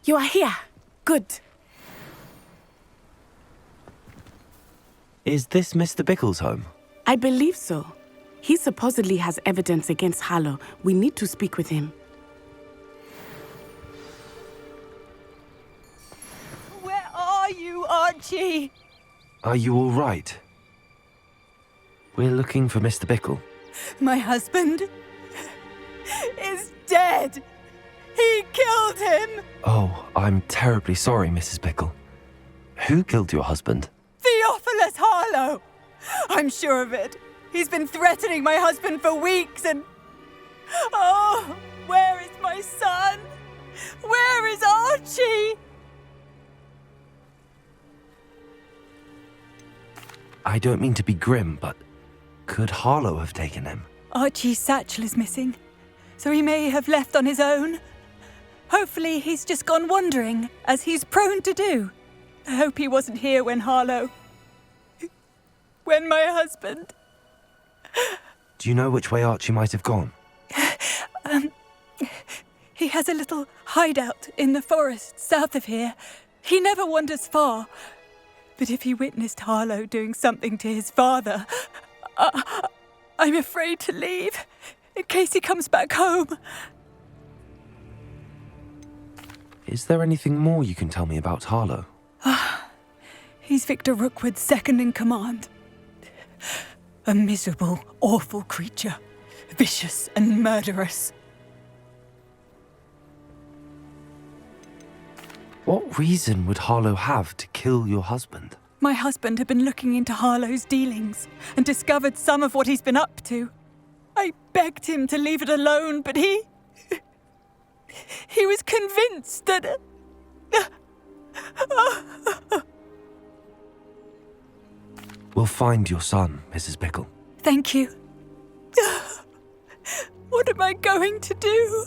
You are here. Good. Is this Mr. Bickle's home? I believe so. He supposedly has evidence against Harlow. We need to speak with him. Where are you, Archie? Are you all right? We're looking for Mr. Bickle. My husband is dead. He killed him. Oh, I'm terribly sorry, Mrs. Bickle. Who killed your husband? Theophilus Harlow. I'm sure of it. He's been threatening my husband for weeks and... Oh, where is my son? Where is Archie? I don't mean to be grim, but could Harlow have taken him? Archie's satchel is missing, so he may have left on his own. Hopefully he's just gone wandering, as he's prone to do. I hope he wasn't here when Harlow... when my husband... Do you know which way Archie might have gone? He has a little hideout in the forest south of here. He never wanders far. But if he witnessed Harlow doing something to his father, I'm afraid to leave, in case he comes back home. Is there anything more you can tell me about Harlow? He's Victor Rookwood's second in command. A miserable, awful creature. Vicious and murderous. What reason would Harlow have to kill your husband? My husband had been looking into Harlow's dealings and discovered some of what he's been up to. I begged him to leave it alone, but he was convinced that... We'll find your son, Mrs. Bickle. Thank you. What am I going to do?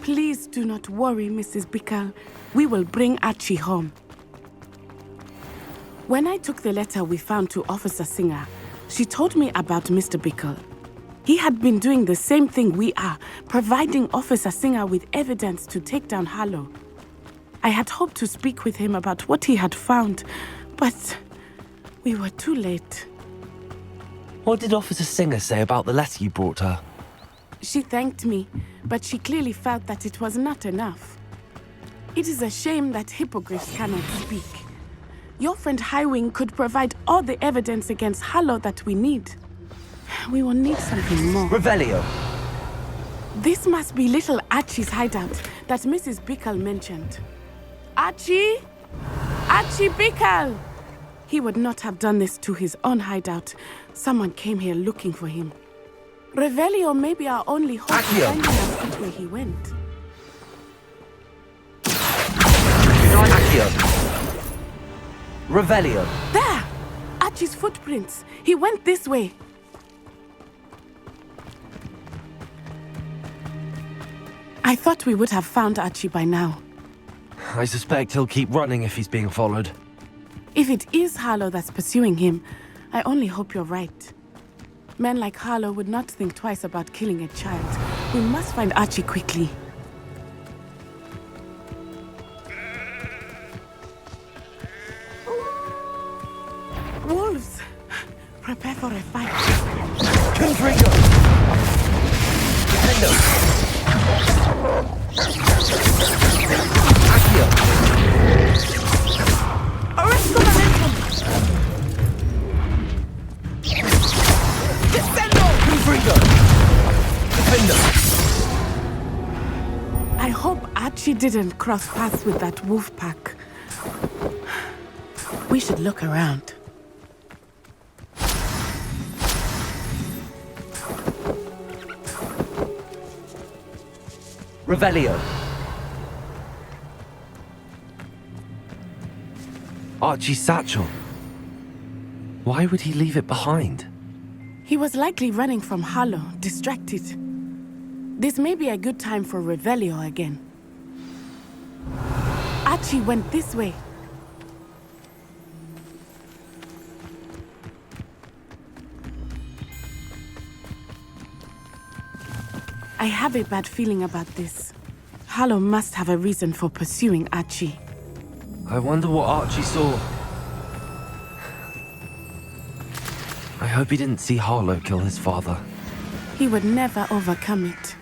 Please do not worry, Mrs. Bickle. We will bring Archie home. When I took the letter we found to Officer Singer, she told me about Mr. Bickle. He had been doing the same thing we are, providing Officer Singer with evidence to take down Harlow. I had hoped to speak with him about what he had found, but we were too late. What did Officer Singer say about the letter you brought her? She thanked me, but she clearly felt that it was not enough. It is a shame that hippogriffs cannot speak. Your friend Highwing could provide all the evidence against Harlow that we need. We will need something more. Revelio! This must be little Archie's hideout that Mrs. Bickle mentioned. Archie? Archie Bickle! He would not have done this to his own hideout. Someone came here looking for him. Revelio may be our only hope of finding out where he went. Accio! Revelio! There! Archie's footprints. He went this way. I thought we would have found Archie by now. I suspect he'll keep running if he's being followed. If it is Harlow that's pursuing him, I only hope you're right. Men like Harlow would not think twice about killing a child. We must find Archie quickly. Wolves! Prepare for a fight. Confringo! Defendo! Accio! Arresto momentum! Confringo! Defendo! I hope Archie didn't cross paths with that wolf pack. We should look around. Revelio! Archie's satchel. Why would he leave it behind? He was likely running from Harlow, distracted. This may be a good time for Revelio again. Archie went this way. I have a bad feeling about this. Harlow must have a reason for pursuing Archie. I wonder what Archie saw. I hope he didn't see Harlow kill his father. He would never overcome it.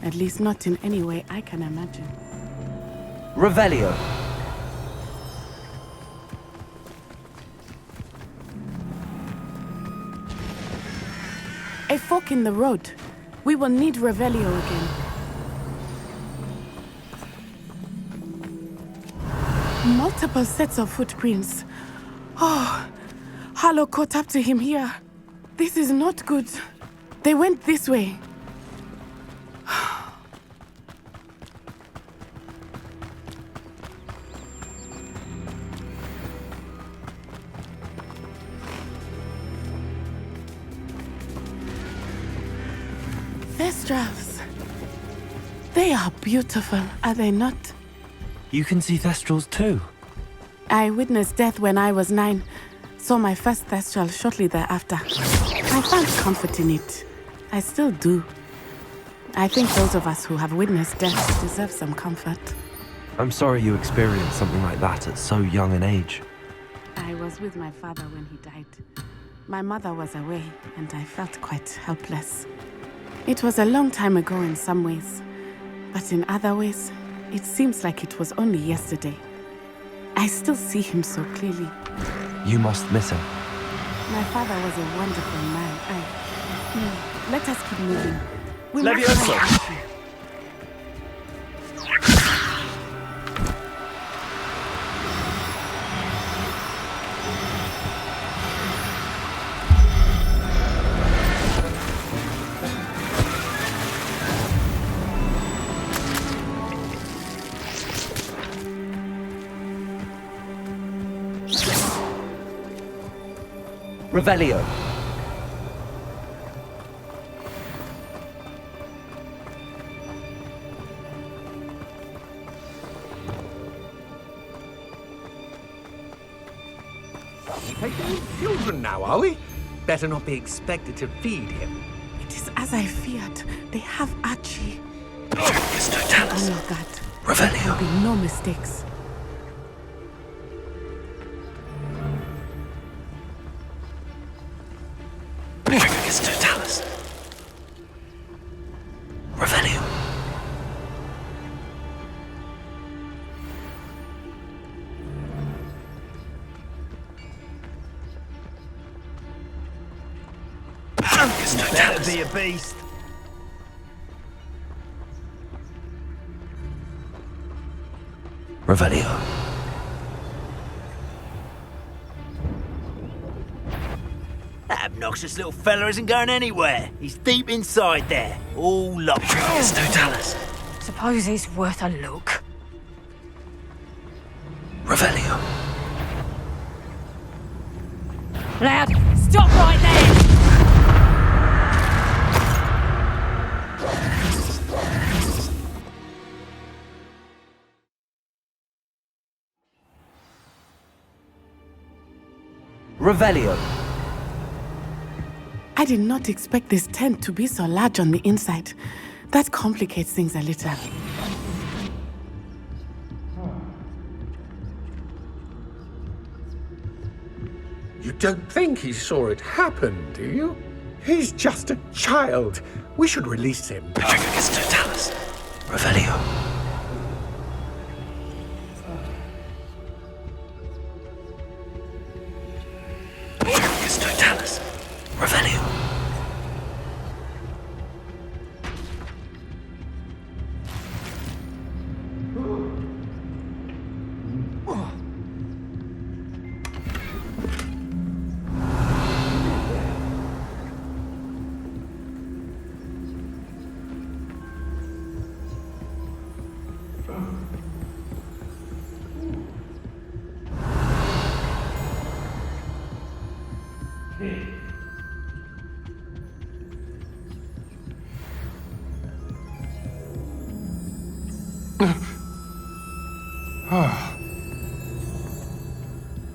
At least not in any way I can imagine. Revelio. A fork in the road. We will need Revelio again. Multiple sets of footprints. Oh, Harlow caught up to him here. This is not good. They went this way. Thestrals. They are beautiful, are they not? You can see Thestrals too. I witnessed death when I was 9. Saw my first Thestral shortly thereafter. I found comfort in it. I still do. I think those of us who have witnessed death deserve some comfort. I'm sorry you experienced something like that at so young an age. I was with my father when he died. My mother was away, and I felt quite helpless. It was a long time ago in some ways, but in other ways, it seems like it was only yesterday. I still see him so clearly. You must miss him. My father was a wonderful man. Let us keep moving. We must Levioso. find Archie. Revelio. Taking children now, are we? Better not be expected to feed him. It is as I feared. They have Archie. Yes, don't tell us. Oh my God. Revelio. There'll be no mistakes. Yes, don't tell us. Revelio. Yes, don't tell us. Be a beast. Revelio. That obnoxious little fella isn't going anywhere. He's deep inside there, all locked. Yes, don't tell us. Suppose he's worth a look. Revelio. Loud, stop right there! Revelio. I did not expect this tent to be so large on the inside. That complicates things a little. You don't think he saw it happen, do you? He's just a child. We should release him. Yes, don't tell us. Revelio. Yes, don't tell us. Revelio.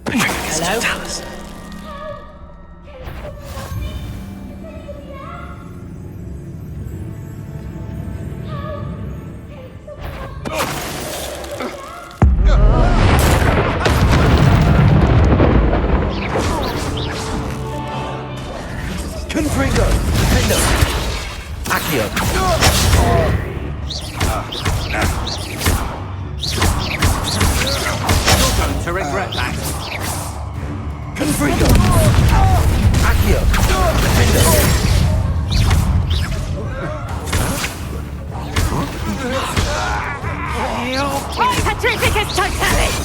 Yes, don't tell us. Defender! Accio! You're going to regret that. Confringo! Accio! Defender! Petrificus totalis!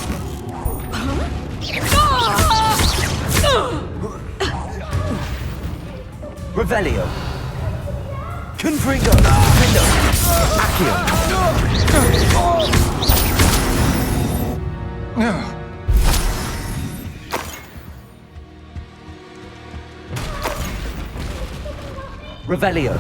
Revelio! Confringo! Defender! Accio! Revelio!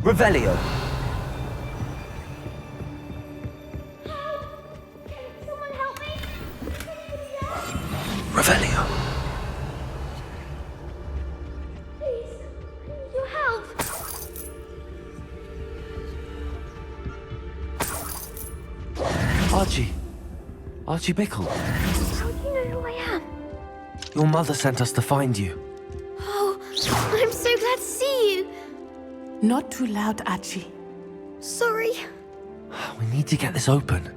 Revelio! Someone help me! Revelio! Please, your help! Archie! Archie Bickle! How do you know who I am? Your mother sent us to find you. Oh, I'm so glad to see you. Not too loud, Archie. Sorry. We need to get this open.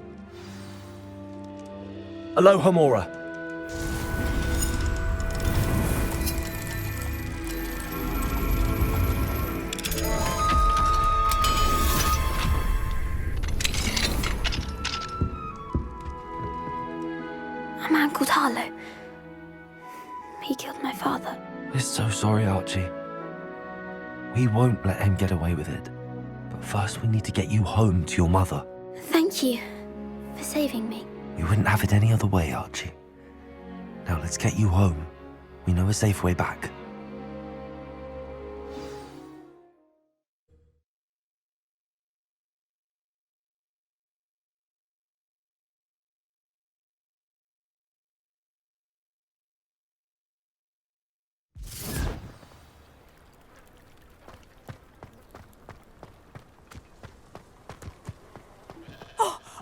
Aloha, Mora. A man called Harlow. He killed my father. We're so sorry, Archie. We won't let him get away with it. But first we need to get you home to your mother. Thank you for saving me. You wouldn't have it any other way, Archie. Now let's get you home. We know a safe way back.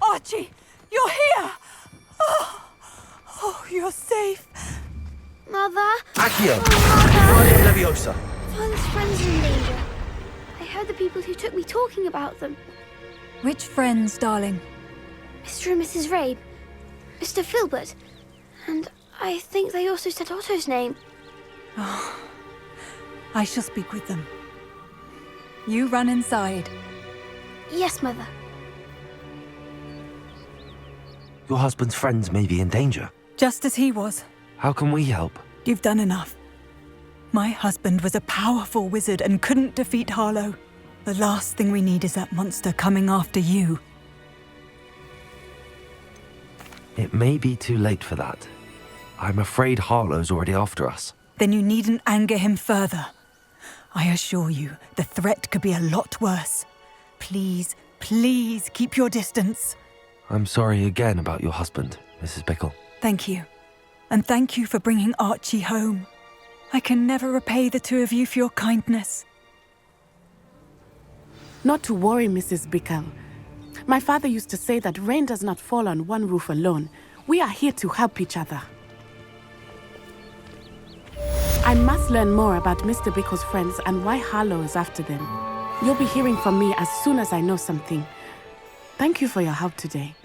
Archie, you're here! Oh, you're safe. Mother! Accio! Mother! Leviosa! Father's friends are in danger. I heard the people who took me talking about them. Which friends, darling? Mr. and Mrs. Rabe, Mr. Filbert, and I think they also said Otto's name. I shall speak with them. You run inside. Yes, Mother. Your husband's friends may be in danger. Just as he was. How can we help? You've done enough. My husband was a powerful wizard and couldn't defeat Harlow. The last thing we need is that monster coming after you. It may be too late for that. I'm afraid Harlow's already after us. Then you needn't anger him further. I assure you, the threat could be a lot worse. Please, please keep your distance. I'm sorry again about your husband, Mrs. Bickle. Thank you. And thank you for bringing Archie home. I can never repay the two of you for your kindness. Not to worry, Mrs. Bickle. My father used to say that rain does not fall on one roof alone. We are here to help each other. I must learn more about Mr. Bickle's friends and why Harlow is after them. You'll be hearing from me as soon as I know something. Thank you for your help today.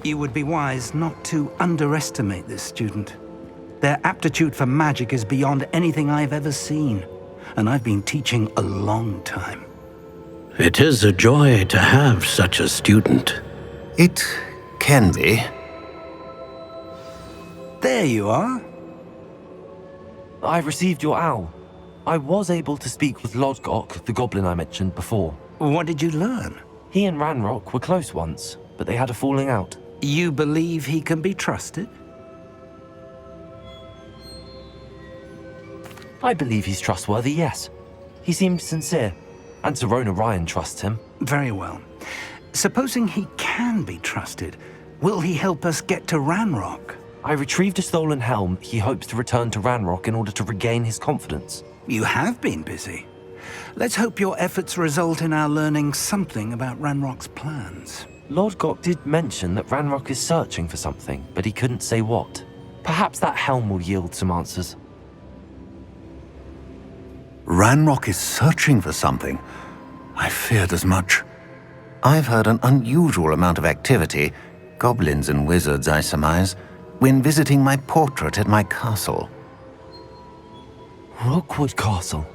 You would be wise not to underestimate this student. Their aptitude for magic is beyond anything I've ever seen, and I've been teaching a long time. It is a joy to have such a student. It can be. There you are. I received your owl. I was able to speak with Lodgok, the goblin I mentioned before. What did you learn? He and Ranrock were close once, but they had a falling out. You believe he can be trusted? I believe he's trustworthy, yes. He seemed sincere, and Serona Ryan trusts him. Very well. Supposing he can be trusted, will he help us get to Ranrock? I retrieved a stolen helm. He hopes to return to Ranrock in order to regain his confidence. You have been busy. Let's hope your efforts result in our learning something about Ranrock's plans. Lodgok did mention that Ranrock is searching for something, but he couldn't say what. Perhaps that helm will yield some answers. Ranrock is searching for something. I feared as much. I've heard an unusual amount of activity, goblins and wizards, I surmise, when visiting my portrait at my castle. Rookwood Castle?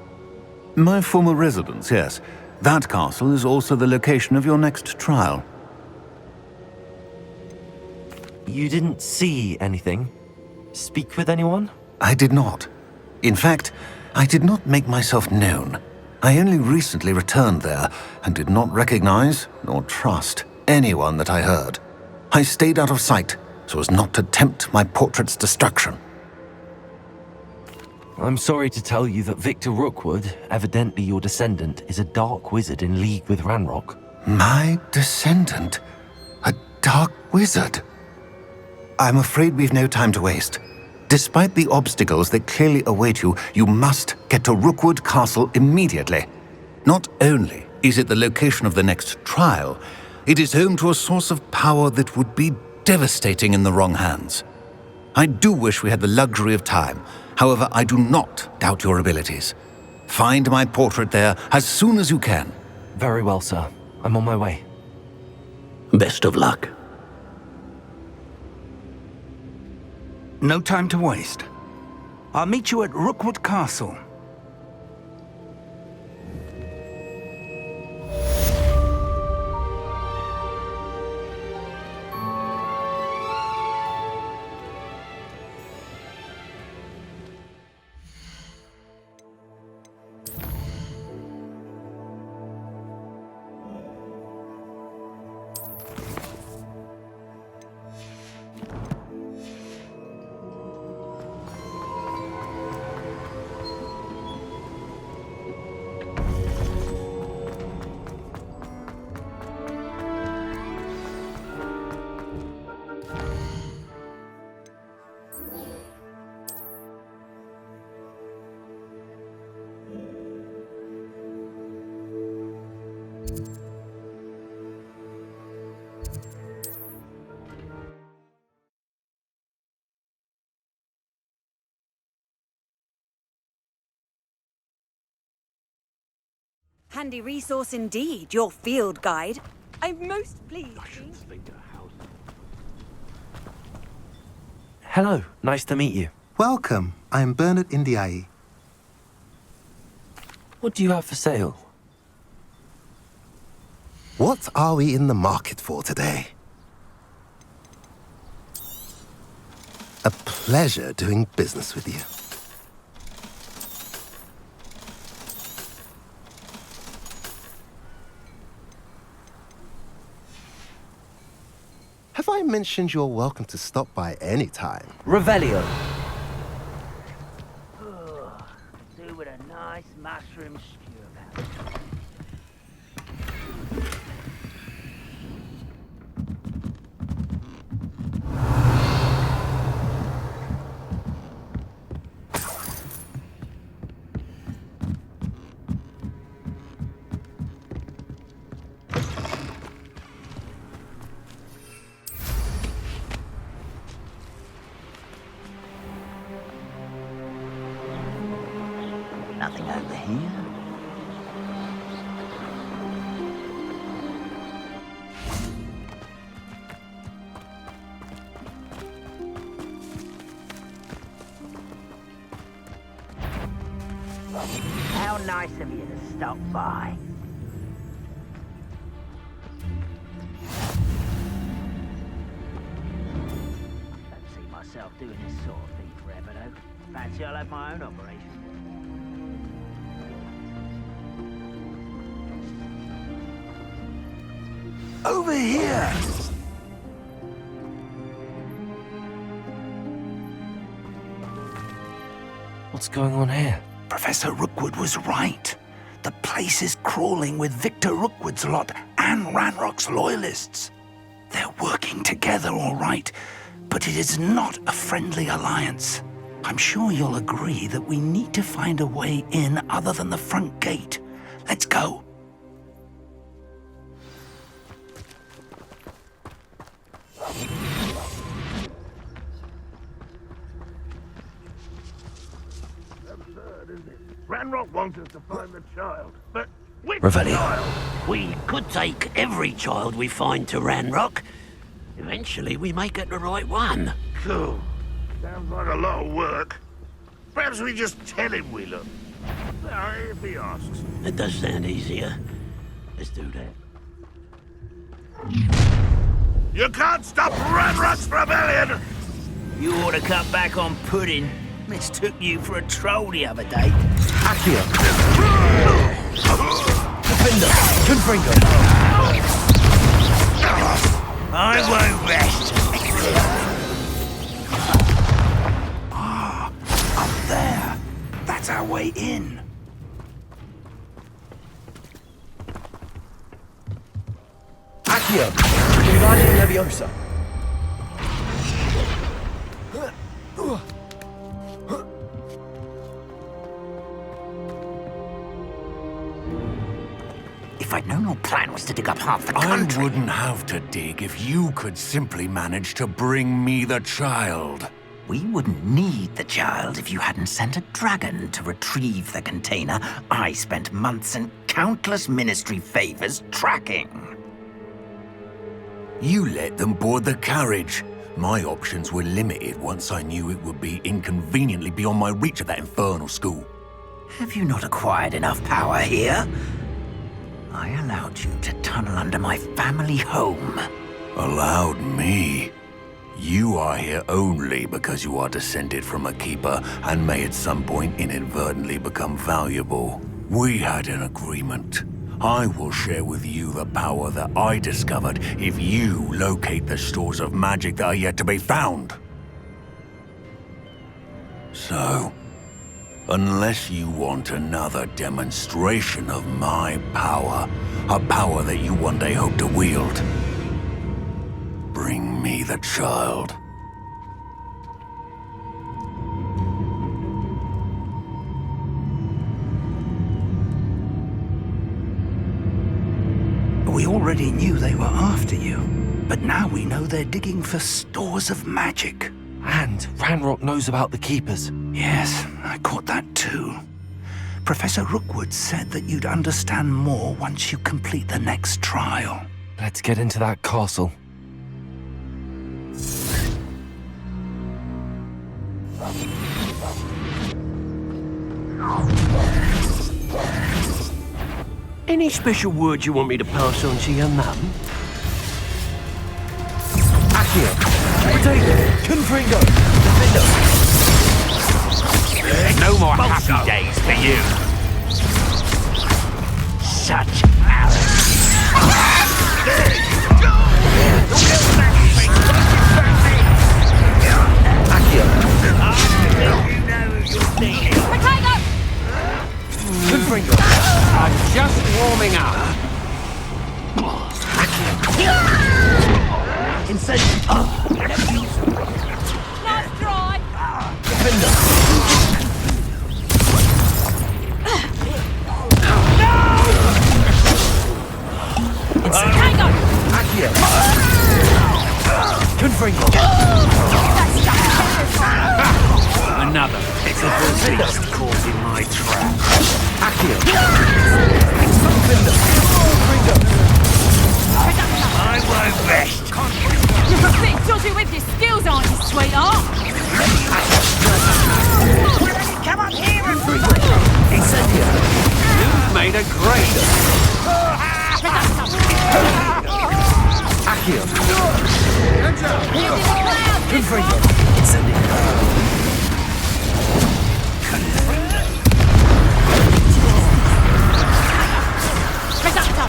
My former residence, yes. That castle is also the location of your next trial. You didn't see anything? Speak with anyone? I did not. In fact, I did not make myself known. I only recently returned there and did not recognize nor trust anyone that I heard. I stayed out of sight so as not to tempt my portrait's destruction. I'm sorry to tell you that Victor Rookwood, evidently your descendant, is a dark wizard in league with Ranrock. My descendant? A dark wizard? I'm afraid we've no time to waste. Despite the obstacles that clearly await you, you must get to Rookwood Castle immediately. Not only is it the location of the next trial, it is home to a source of power that would be devastating in the wrong hands. I do wish we had the luxury of time. However, I do not doubt your abilities. Find my portrait there as soon as you can. Very well, sir. I'm on my way. Best of luck. No time to waste. I'll meet you at Rookwood Castle. Handy resource indeed, your field guide. I'm most pleased. Hello, nice to meet you. Welcome. I'm Bernard Indiai. What do you have for sale? What are we in the market for today? A pleasure doing business with you. Have I mentioned you're welcome to stop by any time? Revelio. Do with a nice mushroom stew. Nothing over here. How nice of you to stop by. Don't see myself doing this sort of thing forever, though. Fancy I'll have my own operation. Over here! What's going on here? Professor Rookwood was right. The place is crawling with Victor Rookwood's lot and Ranrock's loyalists. They're working together, all right, but it is not a friendly alliance. I'm sure you'll agree that we need to find a way in other than the front gate. Let's go. Ranrock wants us to find the child, but which Revelio. child? We could take every child we find to Ranrock. Eventually, we may get the right one. Cool. Sounds like a lot of work. Perhaps we just tell him we look. If he asks. It does sound easier. Let's do that. You can't stop Ranrock's rebellion! You ought to cut back on pudding. Mistook you for a troll the other day. Accio. Defender. Confringo. I won't rest. Up there. That's our way in. Accio. Wingardium Leviosa. If I'd known your plan was to dig up half the I country... wouldn't have to dig if you could simply manage to bring me the child. We wouldn't need the child if you hadn't sent a dragon to retrieve the container I spent months and countless ministry favors tracking. You let them board the carriage. My options were limited once I knew it would be inconveniently beyond my reach at that infernal school. Have you not acquired enough power here? I allowed you to tunnel under my family home. Allowed me? You are here only because you are descended from a keeper and may at some point inadvertently become valuable. We had an agreement. I will share with you the power that I discovered if you locate the stores of magic that are yet to be found. So, unless you want another demonstration of my power, a power that you one day hope to wield, bring me the child. We already knew they were after you, but now we know they're digging for stores of magic. And Ranrock knows about the Keepers. Yes, I caught that too. Professor Rookwood said that you'd understand more once you complete the next trial. Let's get into that castle. Any special word you want me to pass on to your mum? Accio! Potato! Confringo! No more happy days for you. Such arrogance. Accio! Potato! Confringo! I'm just warming up. Nice try! Potato! Accio! Confringo! Another pitiful beast caught in my trap. Accio! I won't rest. You're a bit dodgy with your skills, aren't you, sweetheart? Come up here and Incendio! You've made a grade. Accio! Confringo! Confringo! Incendio!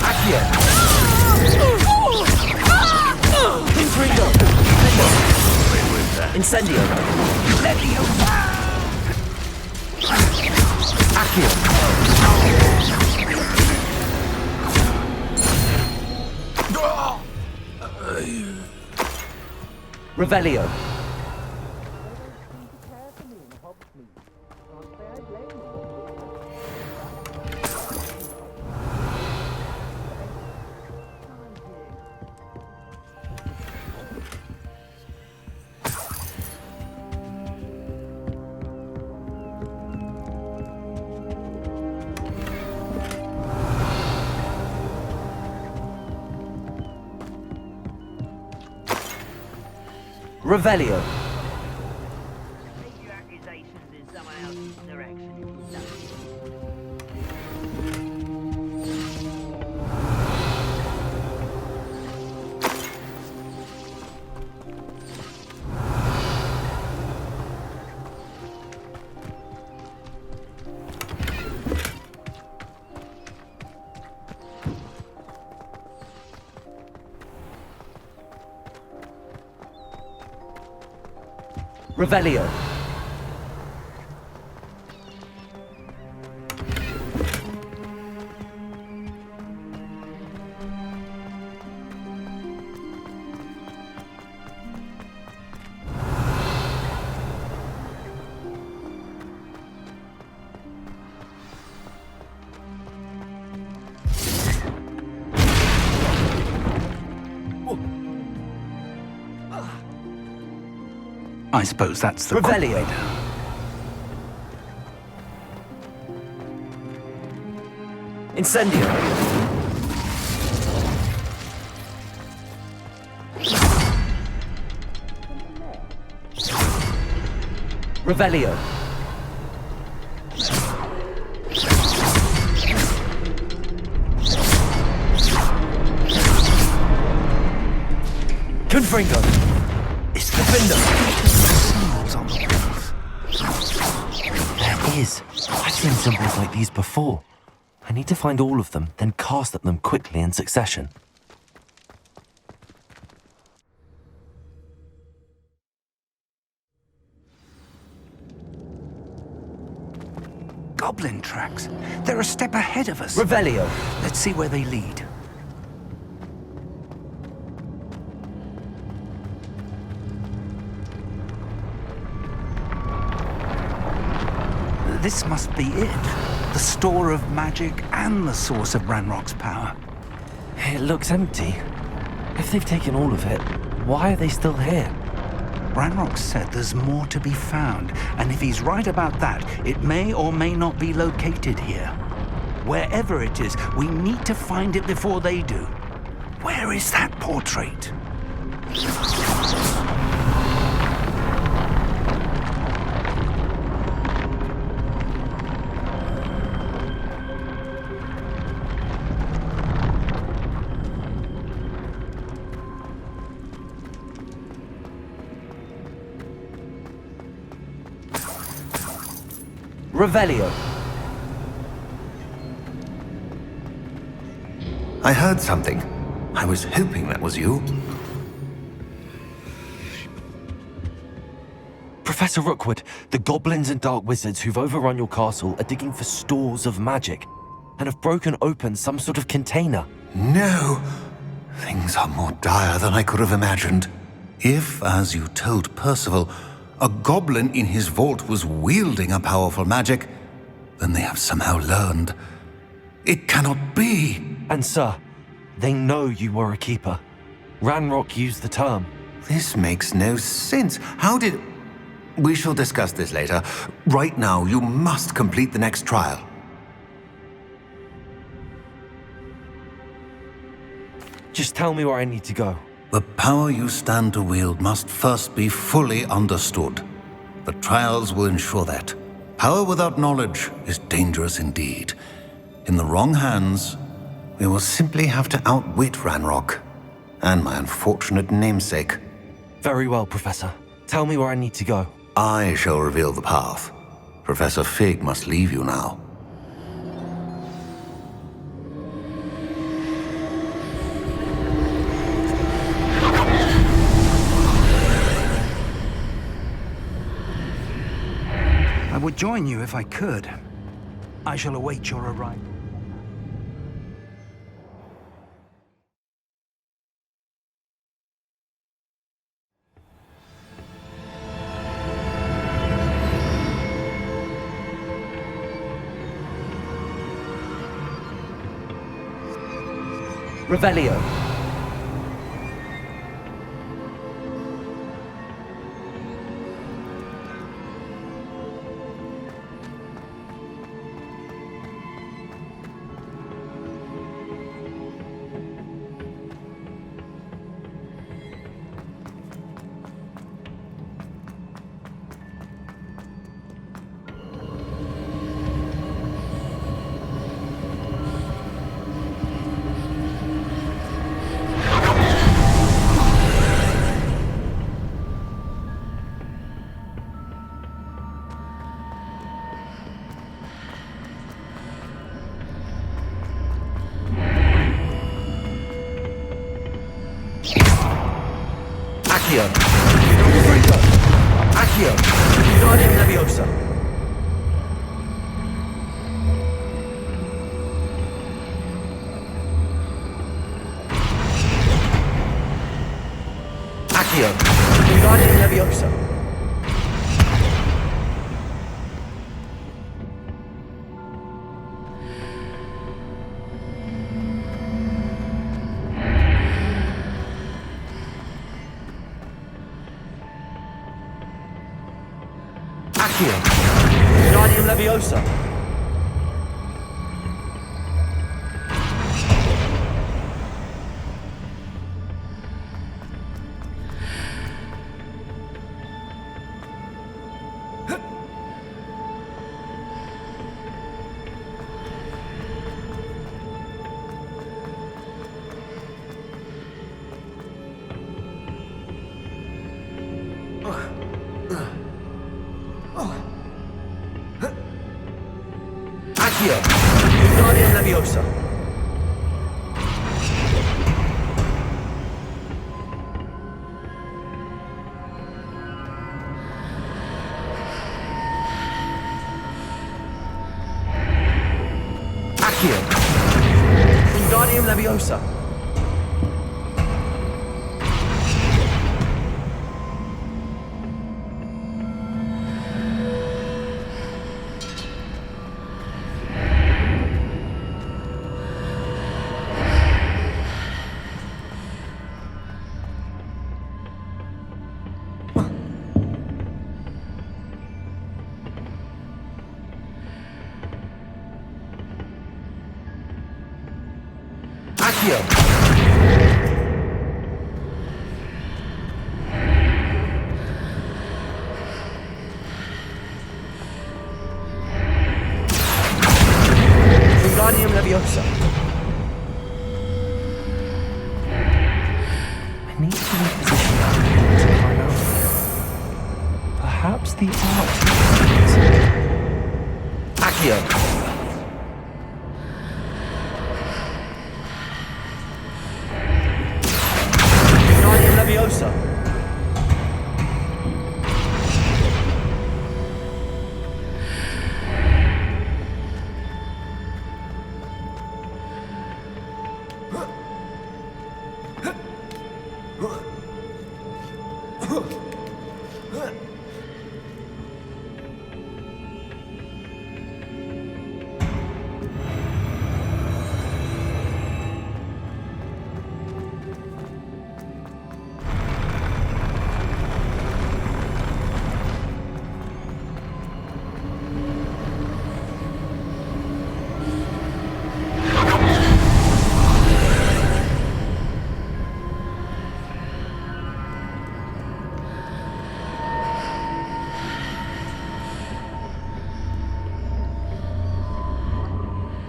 Accio! Confringo! Incendio! Accio! Revelio! Revelio! your accusations in someone else's direction. Revelio! I suppose that's the Revelio! Incendio! Revelio! Confringo! It's the Defender! symbols on the walls. There is. I've seen symbols like these before. I need to find all of them, then cast at them quickly in succession. Goblin tracks. They're a step ahead of us. Revelio! Let's see where they lead. This must be it. The store of magic and the source of Ranrock's power. It looks empty. If they've taken all of it, why are they still here? Ranrock said there's more to be found, and if he's right about that, it may or may not be located here. Wherever it is, we need to find it before they do. Where is that portrait? Revelio. I heard something. I was hoping that was you. Professor Rookwood, the goblins and dark wizards who've overrun your castle are digging for stores of magic and have broken open some sort of container. No! Things are more dire than I could have imagined. If, as you told Percival, a goblin in his vault was wielding a powerful magic, then they have somehow learned. It cannot be! And sir, they know you were a keeper. Ranrock used the term. This makes no sense. How did... We shall discuss this later. Right now, you must complete the next trial. Just tell me where I need to go. The power you stand to wield must first be fully understood. The trials will ensure that. Power without knowledge is dangerous indeed. In the wrong hands, we will simply have to outwit Ranrock and my unfortunate namesake. Very well, Professor. Tell me where I need to go. I shall reveal the path. Professor Fig must leave you now. I would join you if I could. I shall await your arrival. Revelio. Accio. Frito. Accio. Guardian Leviosa. Accio. Guardian Leviosa. Accio. Guardian Leviosa. Accio. Guardian Leviosa. Accio. Guardian Leviosa. Accio. Wingardium Leviosa. I need to reposition that to find out. Perhaps the art. Accio! Wingardium Leviosa!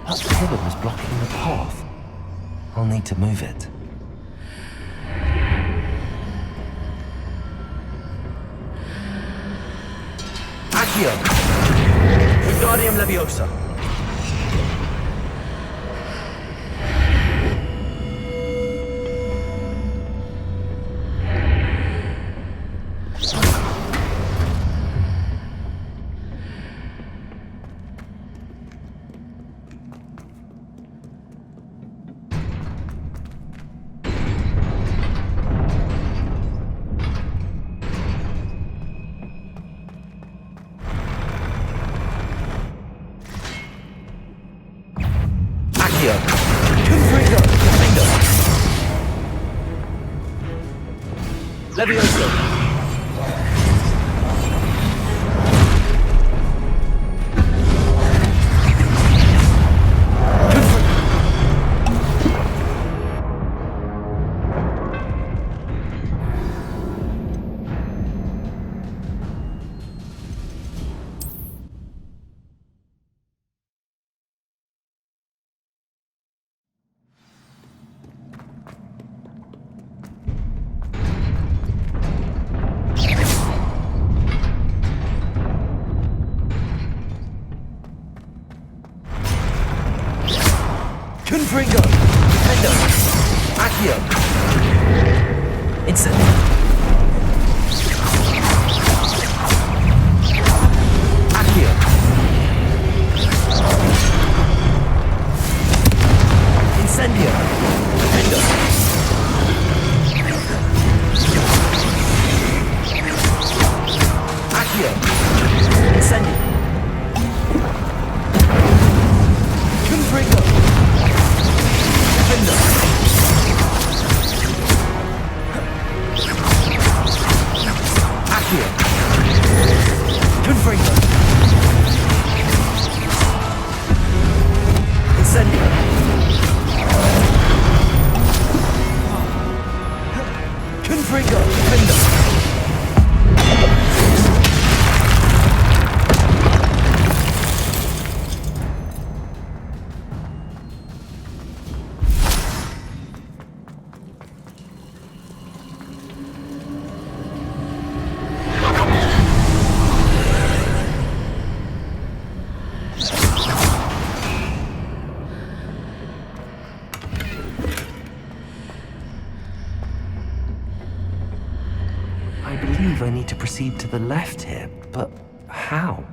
That pillar was blocking the path. I'll need to move it. Accio! Wingardium Leviosa! Leviosa! Confringo! Defendo! Accio! Instant! Accio! Incendio! Defendo! Accio! Incendio! Confringo! Defender! Accio! Confringo! Incendio! Confringo! Defender! I believe I need to proceed to the left here, but how?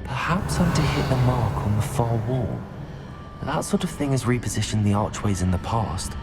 Perhaps I'm to hit a mark on the far wall. That sort of thing has repositioned the archways in the past.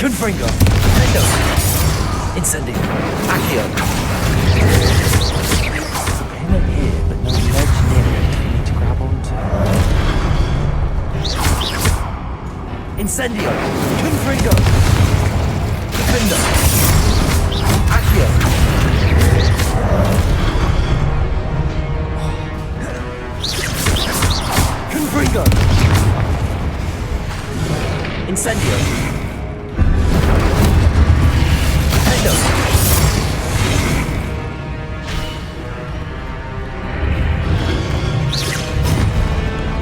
Confringo! Defendo! Incendio! Accio! Pillar here, but no ledge near it for me to grab onto. Incendio! Confringo! Defendo! Accio! Confringo! Incendio! Defendo!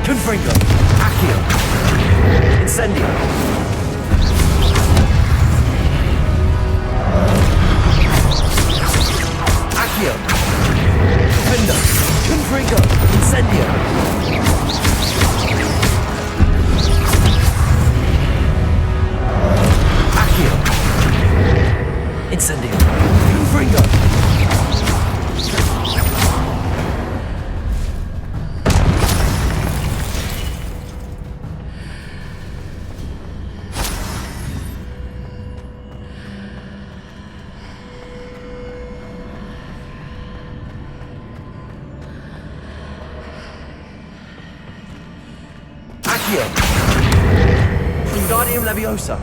Confringo! Accio! Incendio! Accio! Defendo! Confringo! Incendio! Accio! Incendio! Confringo! Accio! Wingardium Leviosa!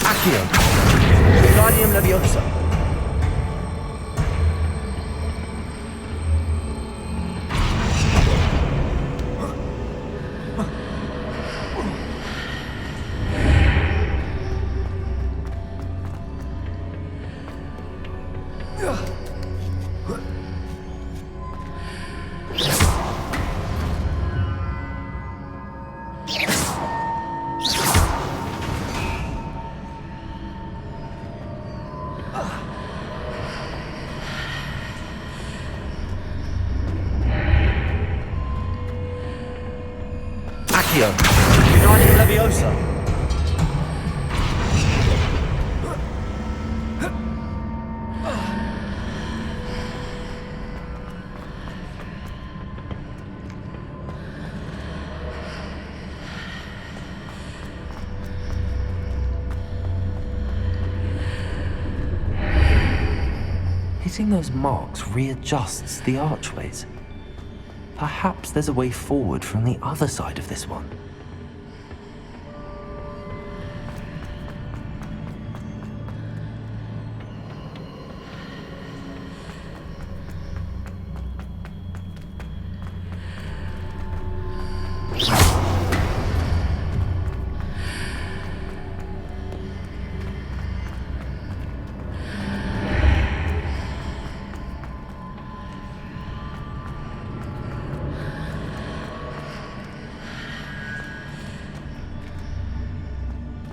Accio! Wingardium Leviosa! Accio! Wingardium Leviosa! Hitting those marks readjusts the archways. Perhaps there's a way forward from the other side of this one.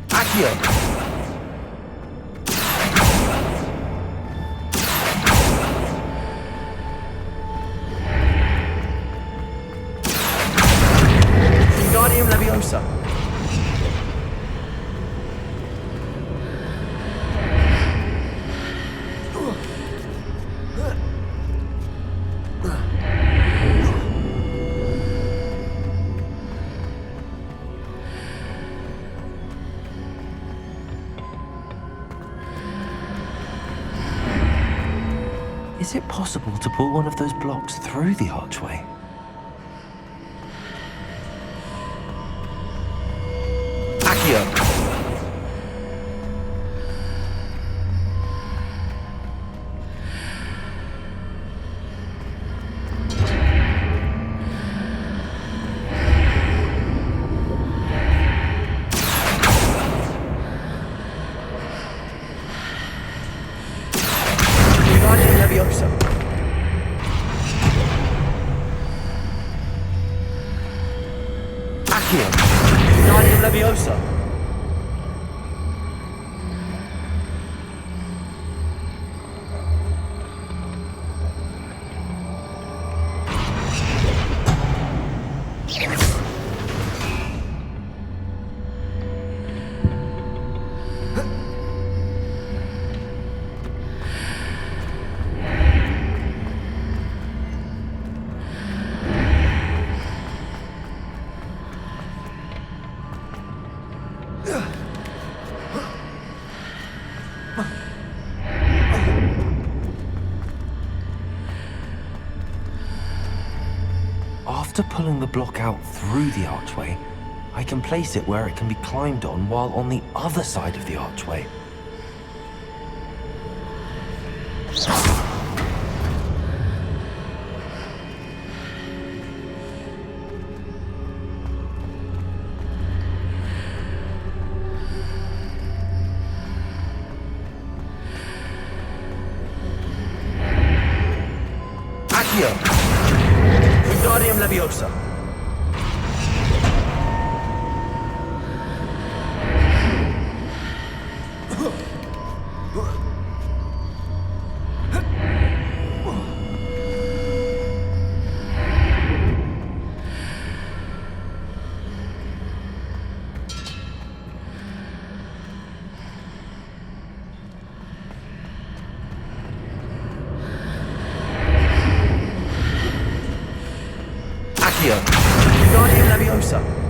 Accio! Wingardium Leviosa! Is it possible to pull one of those blocks through the archway? Accio! Accio! Wingardium Leviosa! After pulling the block out through the archway, I can place it where it can be climbed on while on the other side of the archway. Accio! Wingardium Leviosa! Accio! Wingardium Leviosa!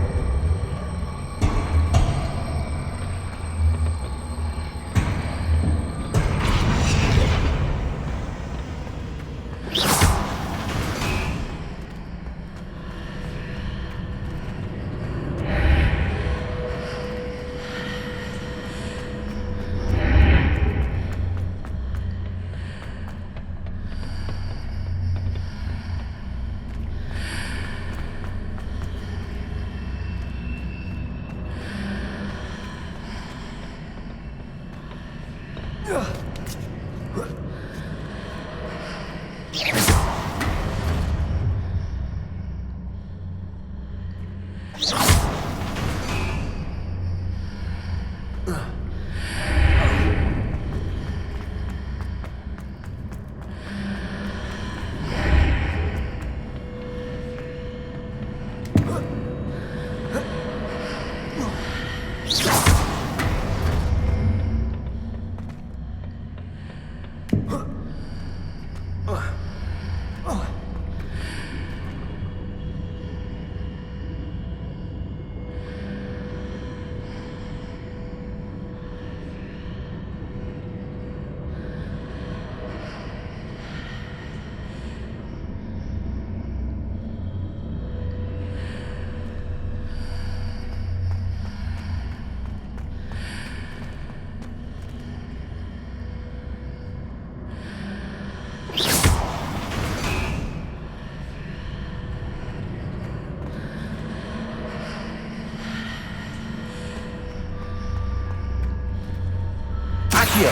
Accio!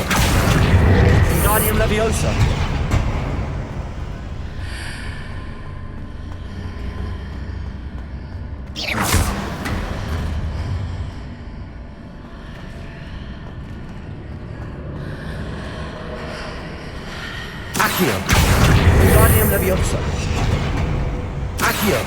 Wingardium Leviosa! Accio! Wingardium Leviosa! Accio!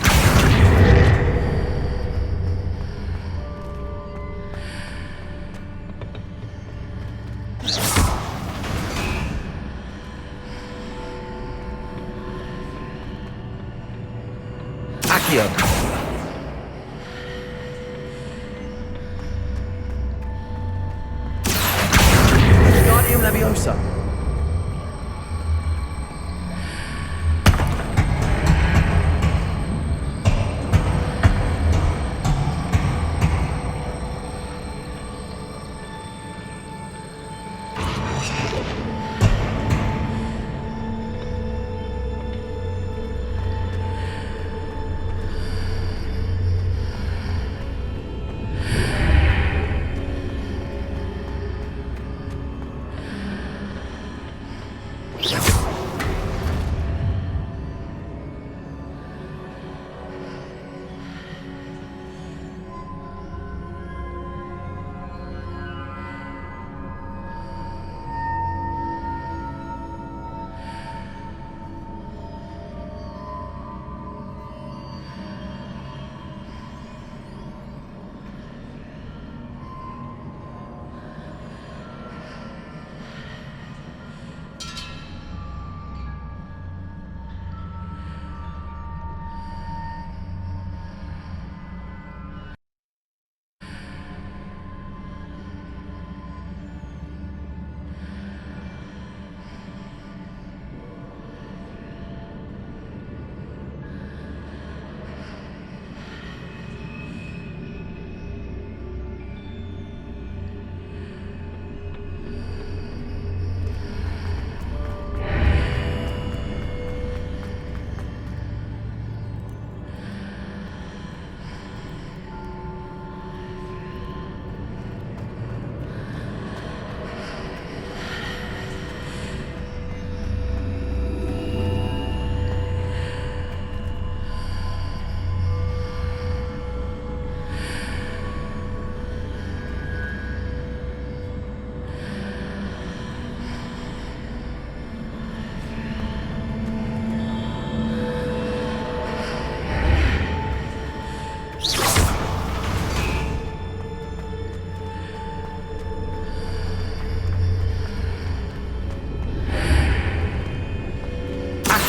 Accio! Wingardium Leviosa!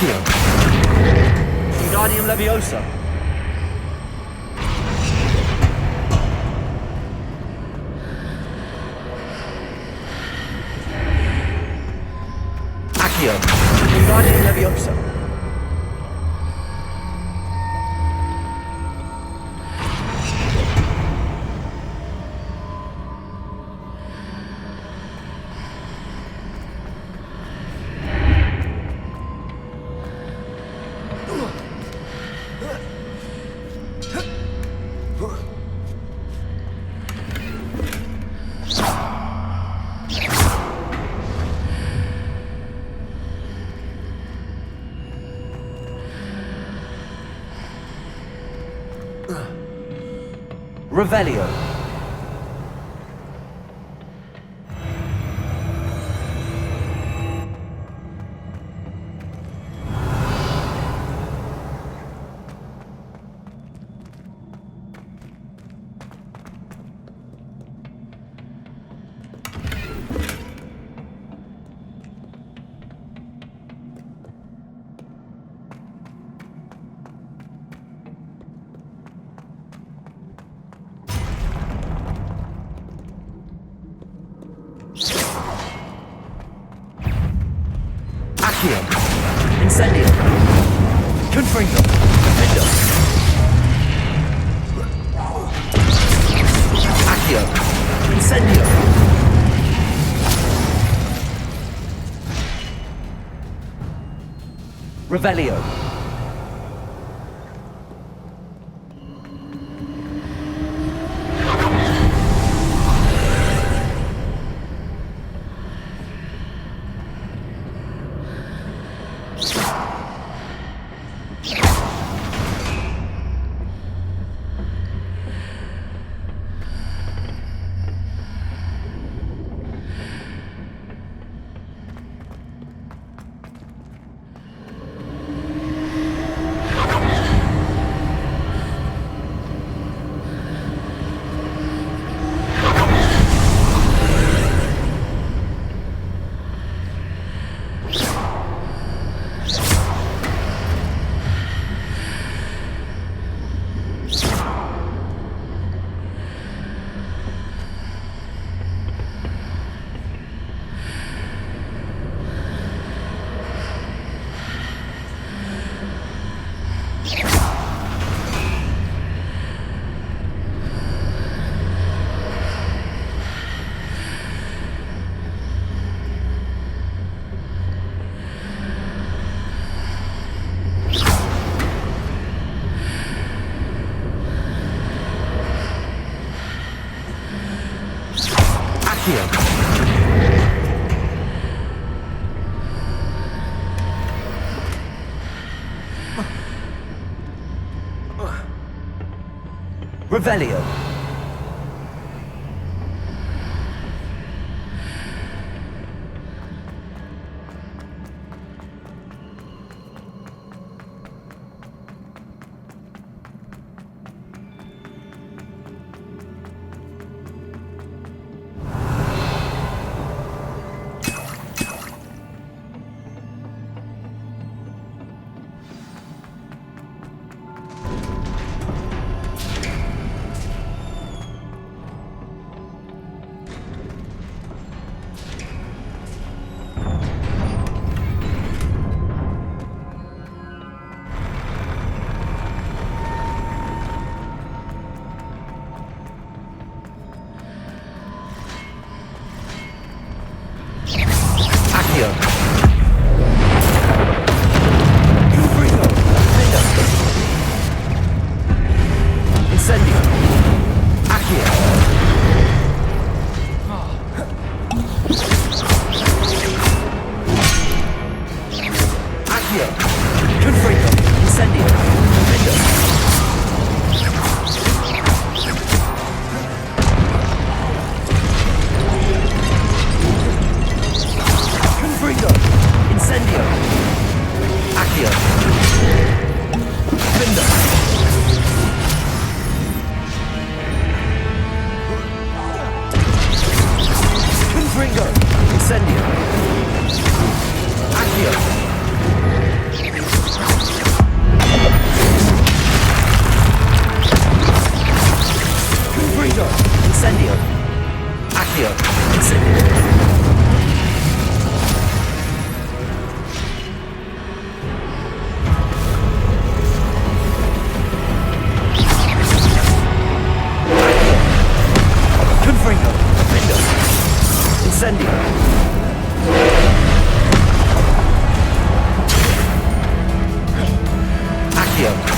Accio. Wingardium Leviosa. Accio. Wingardium Leviosa. Revelio. Accio. Incendio. Confringo. Defendo. Accio. Incendio. Revelio. Revelio. Incendio. Accio. Confringo. Findo. Incendio. Accio.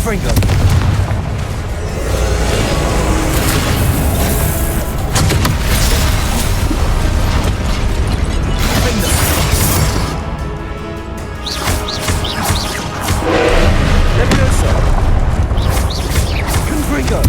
Confringo. Levioso. Confringo.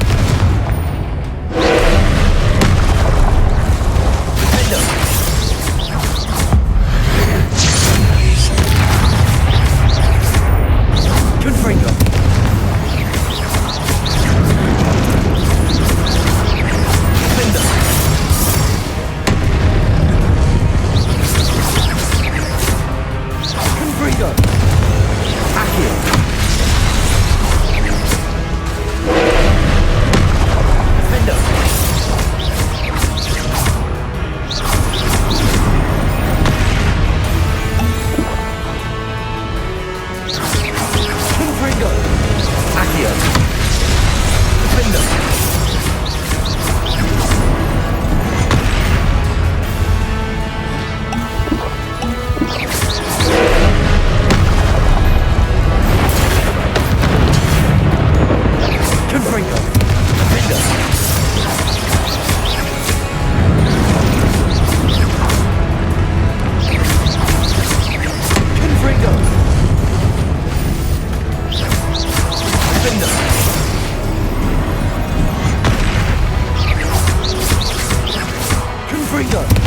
Confringo.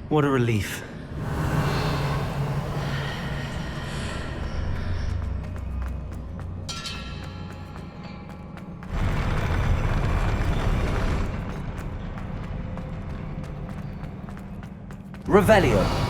What a relief. Revelio.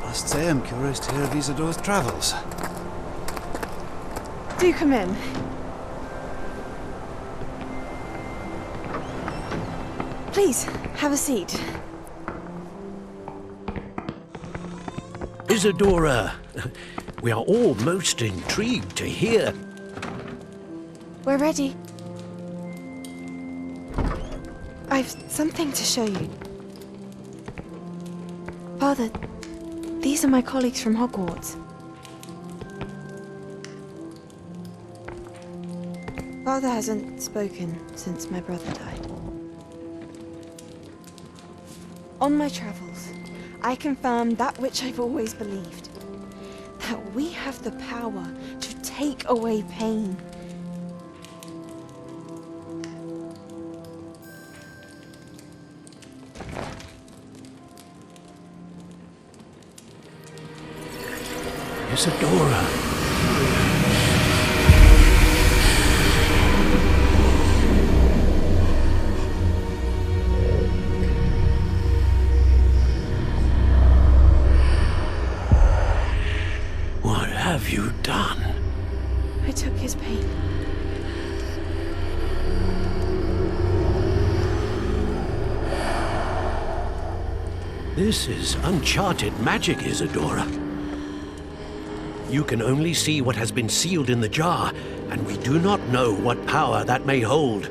Must say I'm curious to hear of Isadore's travels. Do come in. Please, have a seat. Isadora, we are all most intrigued to hear. We're ready. I've something to show you. Father, these are my colleagues from Hogwarts. Father hasn't spoken since my brother died. On my travels, I confirmed that which I've always believed. That we have the power to take away pain. Isadora. What have you done? I took his pain. This is uncharted magic, Isadora. You can only see what has been sealed in the jar, and we do not know what power that may hold.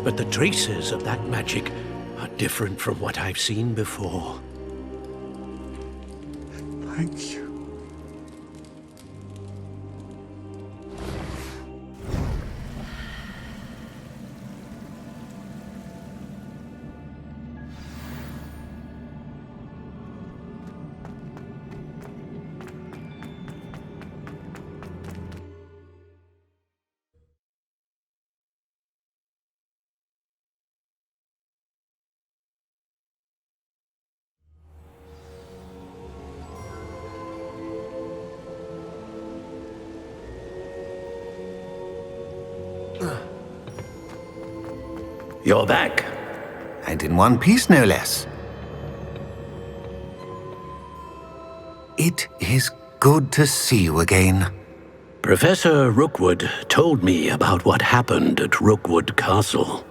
But the traces of that magic are different from what I've seen before. Thank you. You're back. And in one piece, no less. It is good to see you again. Professor Rookwood told me about what happened at Rookwood Castle.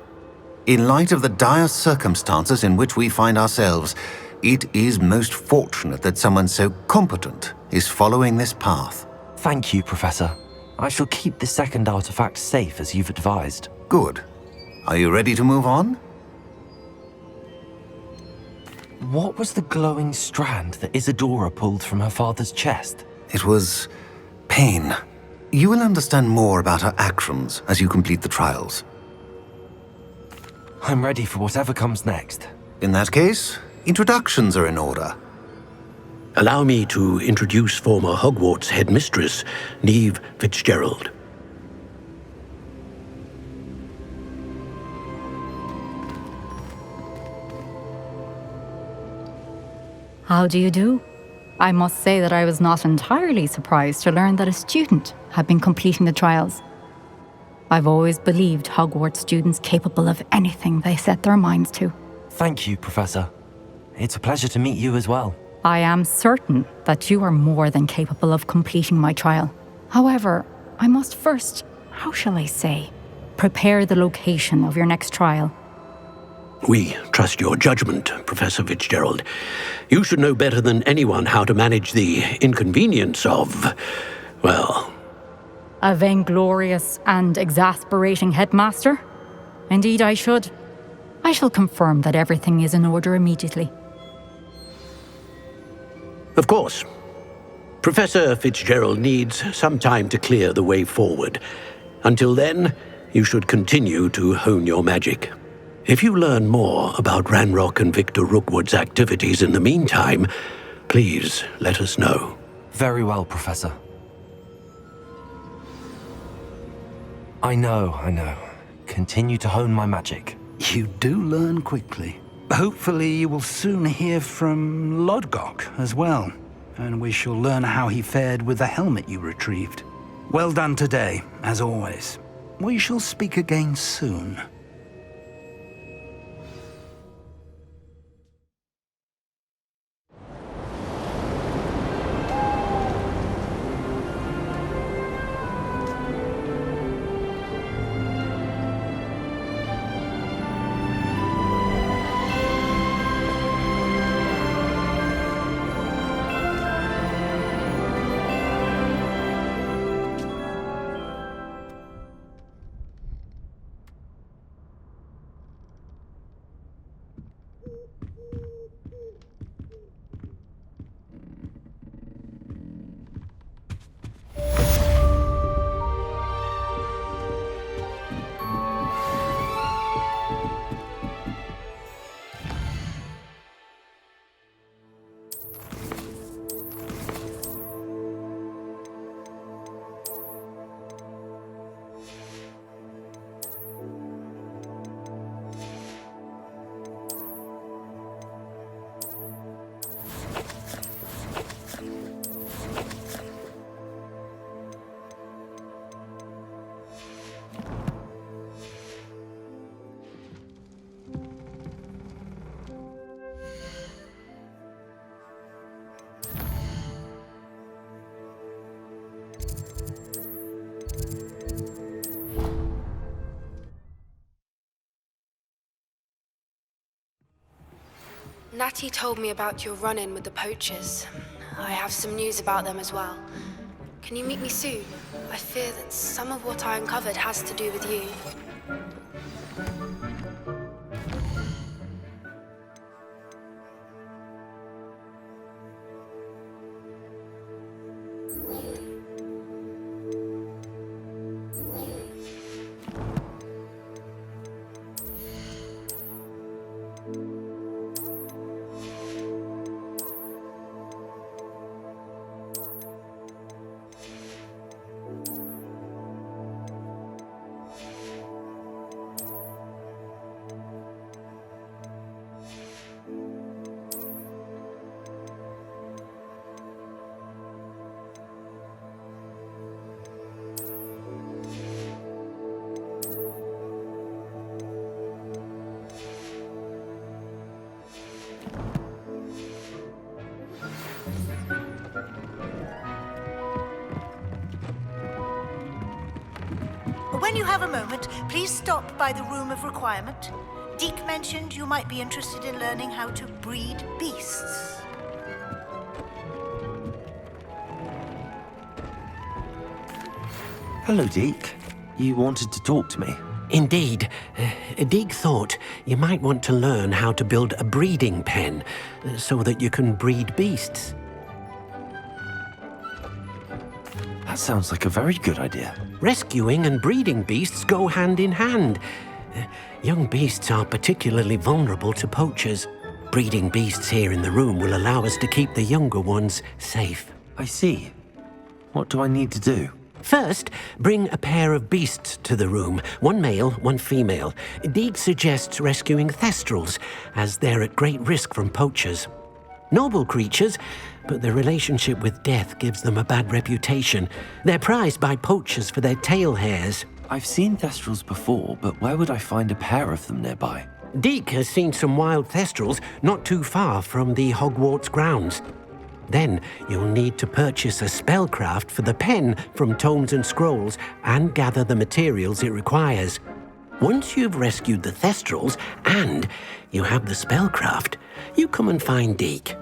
In light of the dire circumstances in which we find ourselves, it is most fortunate that someone so competent is following this path. Thank you, Professor. I shall keep the second artifact safe as you've advised. Good. Are you ready to move on? What was the glowing strand that Isadora pulled from her father's chest? It was pain. You will understand more about her actions as you complete the trials. I'm ready for whatever comes next. In that case, introductions are in order. Allow me to introduce former Hogwarts headmistress, Neve Fitzgerald. How do you do? I must say that I was not entirely surprised to learn that a student had been completing the trials. I've always believed Hogwarts students capable of anything they set their minds to. Thank you, Professor. It's a pleasure to meet you as well. I am certain that you are more than capable of completing my trial. However, I must first, how shall I say, prepare the location of your next trial. We trust your judgment, Professor Fitzgerald. You should know better than anyone how to manage the inconvenience of, well... A vainglorious and exasperating headmaster? Indeed I should. I shall confirm that everything is in order immediately. Of course. Professor Fitzgerald needs some time to clear the way forward. Until then, you should continue to hone your magic. If you learn more about Ranrock and Victor Rookwood's activities in the meantime, please let us know. Very well, Professor. I know. Continue to hone my magic. You do learn quickly. Hopefully you will soon hear from Lodgok as well, and we shall learn how he fared with the helmet you retrieved. Well done today, as always. We shall speak again soon. Natty told me about your run-in with the poachers. I have some news about them as well. Can you meet me soon? I fear that some of what I uncovered has to do with you. When you have a moment, please stop by the Room of Requirement. Deke mentioned you might be interested in learning how to breed beasts. Hello, Deke. You wanted to talk to me? Indeed. Deke thought you might want to learn how to build a breeding pen so that you can breed beasts. That sounds like a very good idea. Rescuing and breeding beasts go hand in hand. Young beasts are particularly vulnerable to poachers. Breeding beasts here in the room will allow us to keep the younger ones safe. I see. What do I need to do? First, bring a pair of beasts to the room. One male, one female. Deke suggests rescuing thestrals, as they're at great risk from poachers. Noble creatures, but their relationship with death gives them a bad reputation. They're prized by poachers for their tail hairs. I've seen thestrals before, but where would I find a pair of them nearby? Deke has seen some wild thestrals not too far from the Hogwarts grounds. Then you'll need to purchase a spellcraft for the pen from Tomes and Scrolls and gather the materials it requires. Once you've rescued the thestrals and you have the spellcraft, you come and find Deke.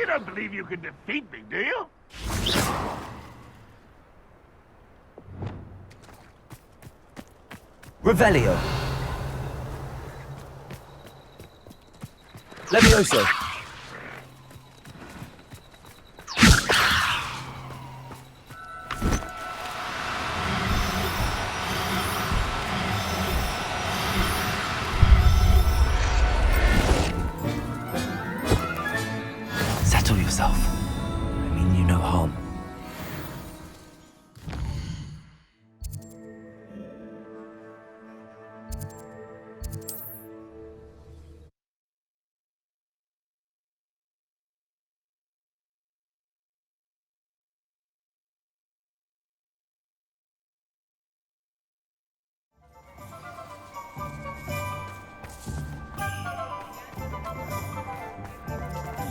You don't believe you can defeat me, do you? Revelio. Levioso. Settle yourself. I mean you no harm.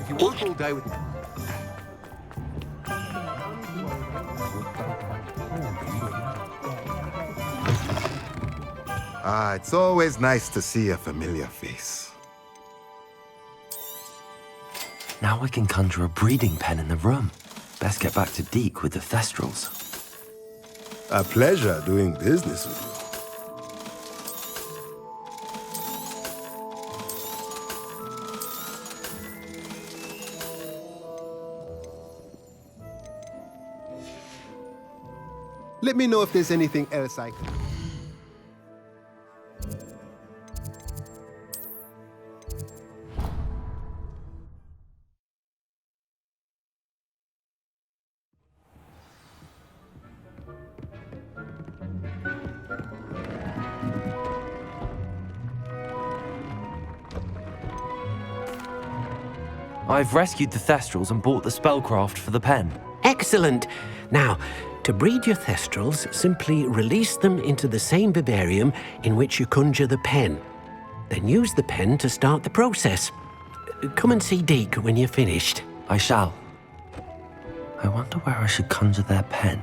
If you work all day with... Ah, it's always nice to see a familiar face. Now I can conjure a breeding pen in the room. Best get back to Deke with the Thestrals. A pleasure doing business with you. Let me know if there's anything else I can... I've rescued the Thestrals and bought the spellcraft for the pen. Excellent. Now, to breed your Thestrals, simply release them into the same vivarium in which you conjure the pen. Then use the pen to start the process. Come and see Deke when you're finished. I shall. I wonder where I should conjure their pen.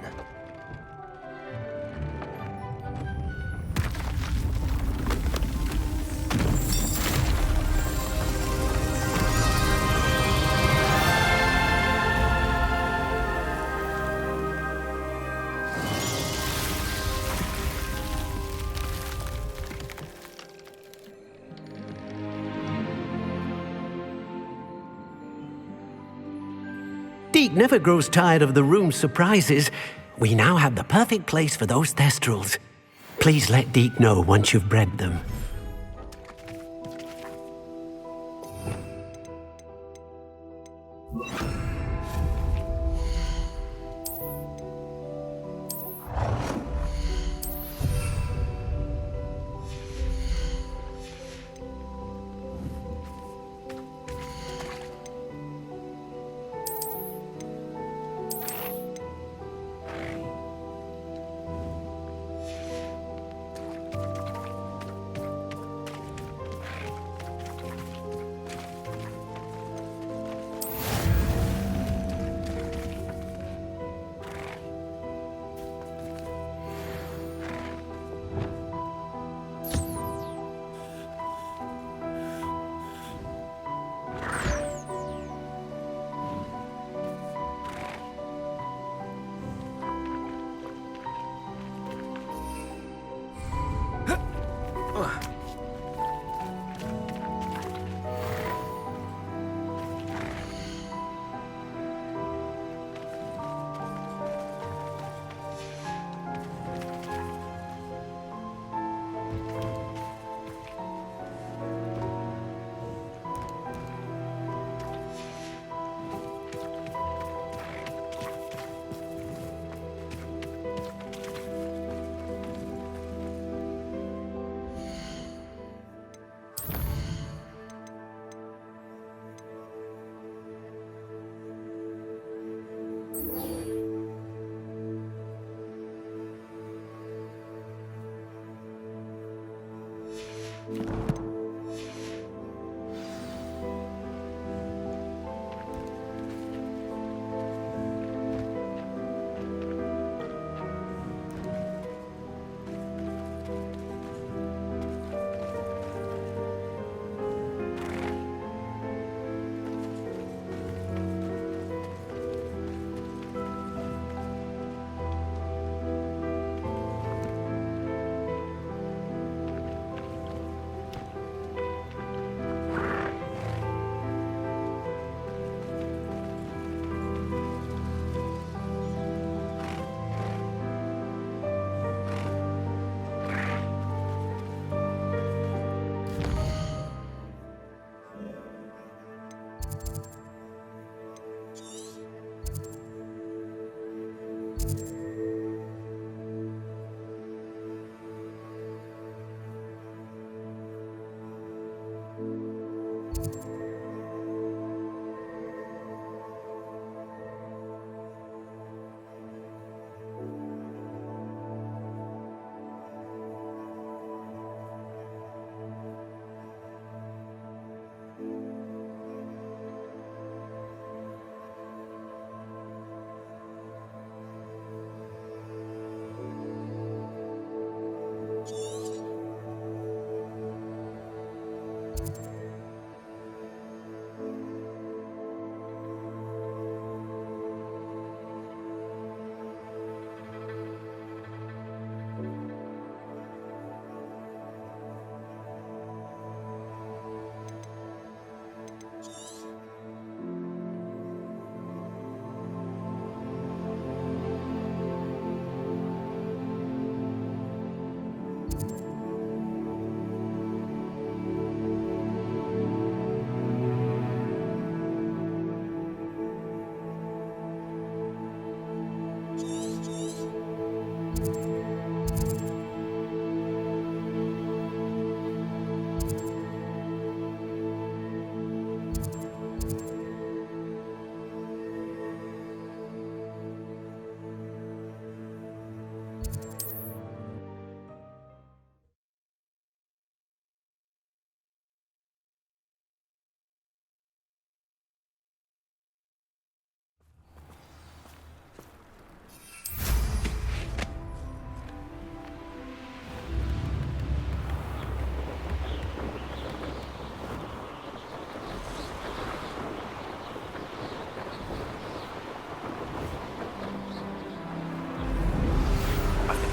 Deke never grows tired of the room's surprises. We now have the perfect place for those Thestrals. Please let Deke know once you've bred them.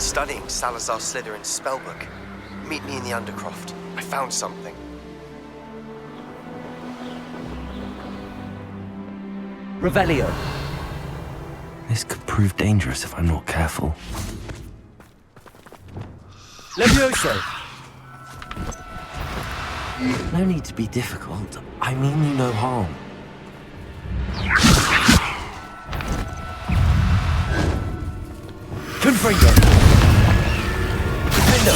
studying Salazar Slytherin's spellbook. Meet me in the Undercroft. I found something. Revelio. This could prove dangerous if I'm not careful. Levioso! No need to be difficult. I mean you no harm. Confringo! Defendo!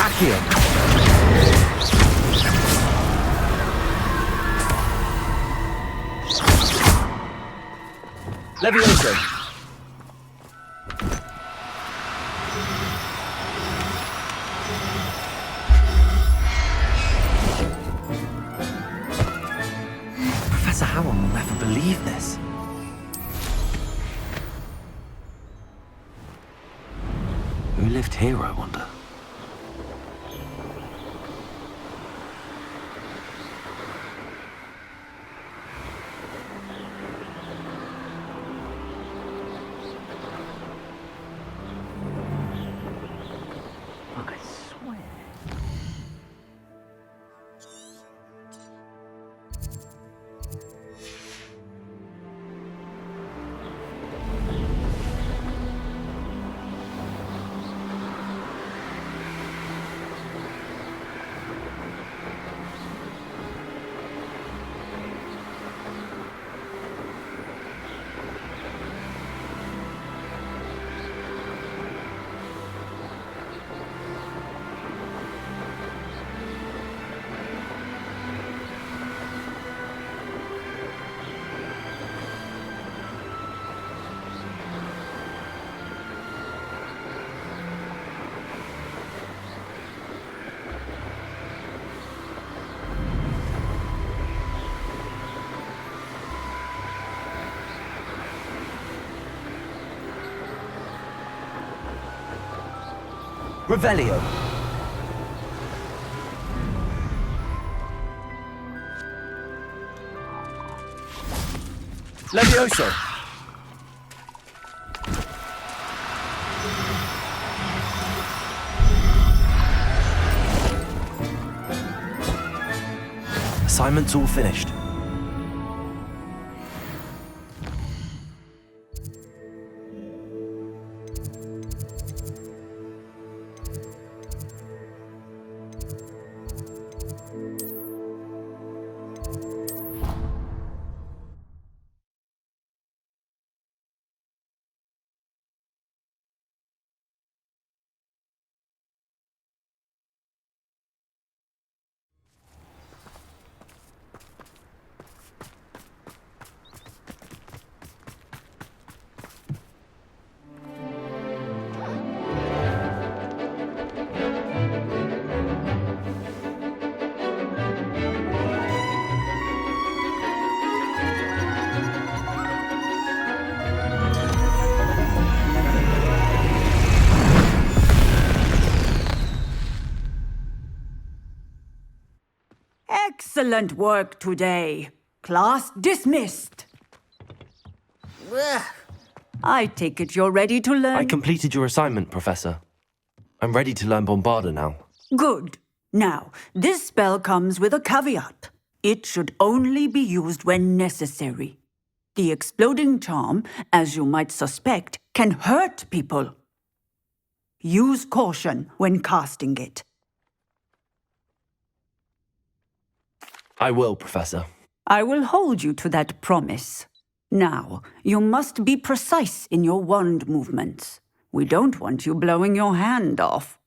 Accio! Levioso! Professor Howell will never believe this. Who lived here, I wonder? Revelio. Levioso. Assignment's all finished. Excellent work today. Class dismissed. I take it you're ready to learn. I completed your assignment, Professor. I'm ready to learn Bombarda now. Good. Now, this spell comes with a caveat. It should only be used when necessary. The exploding charm, as you might suspect, can hurt people. Use caution when casting it. I will, Professor. I will hold you to that promise. Now, you must be precise in your wand movements. We don't want you blowing your hand off.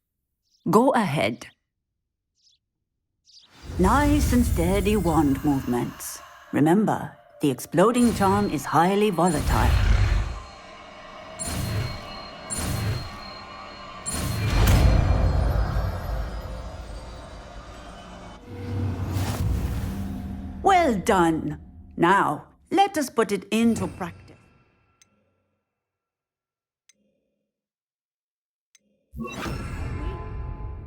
Go ahead. Nice and steady wand movements. Remember, the exploding charm is highly volatile. Well done. Now, let us put it into practice.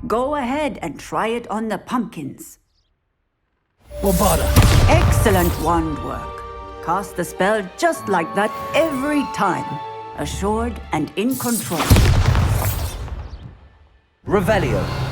Go ahead and try it on the pumpkins. Bombarda. Excellent wand work. Cast the spell just like that every time. Assured and in control. Revelio.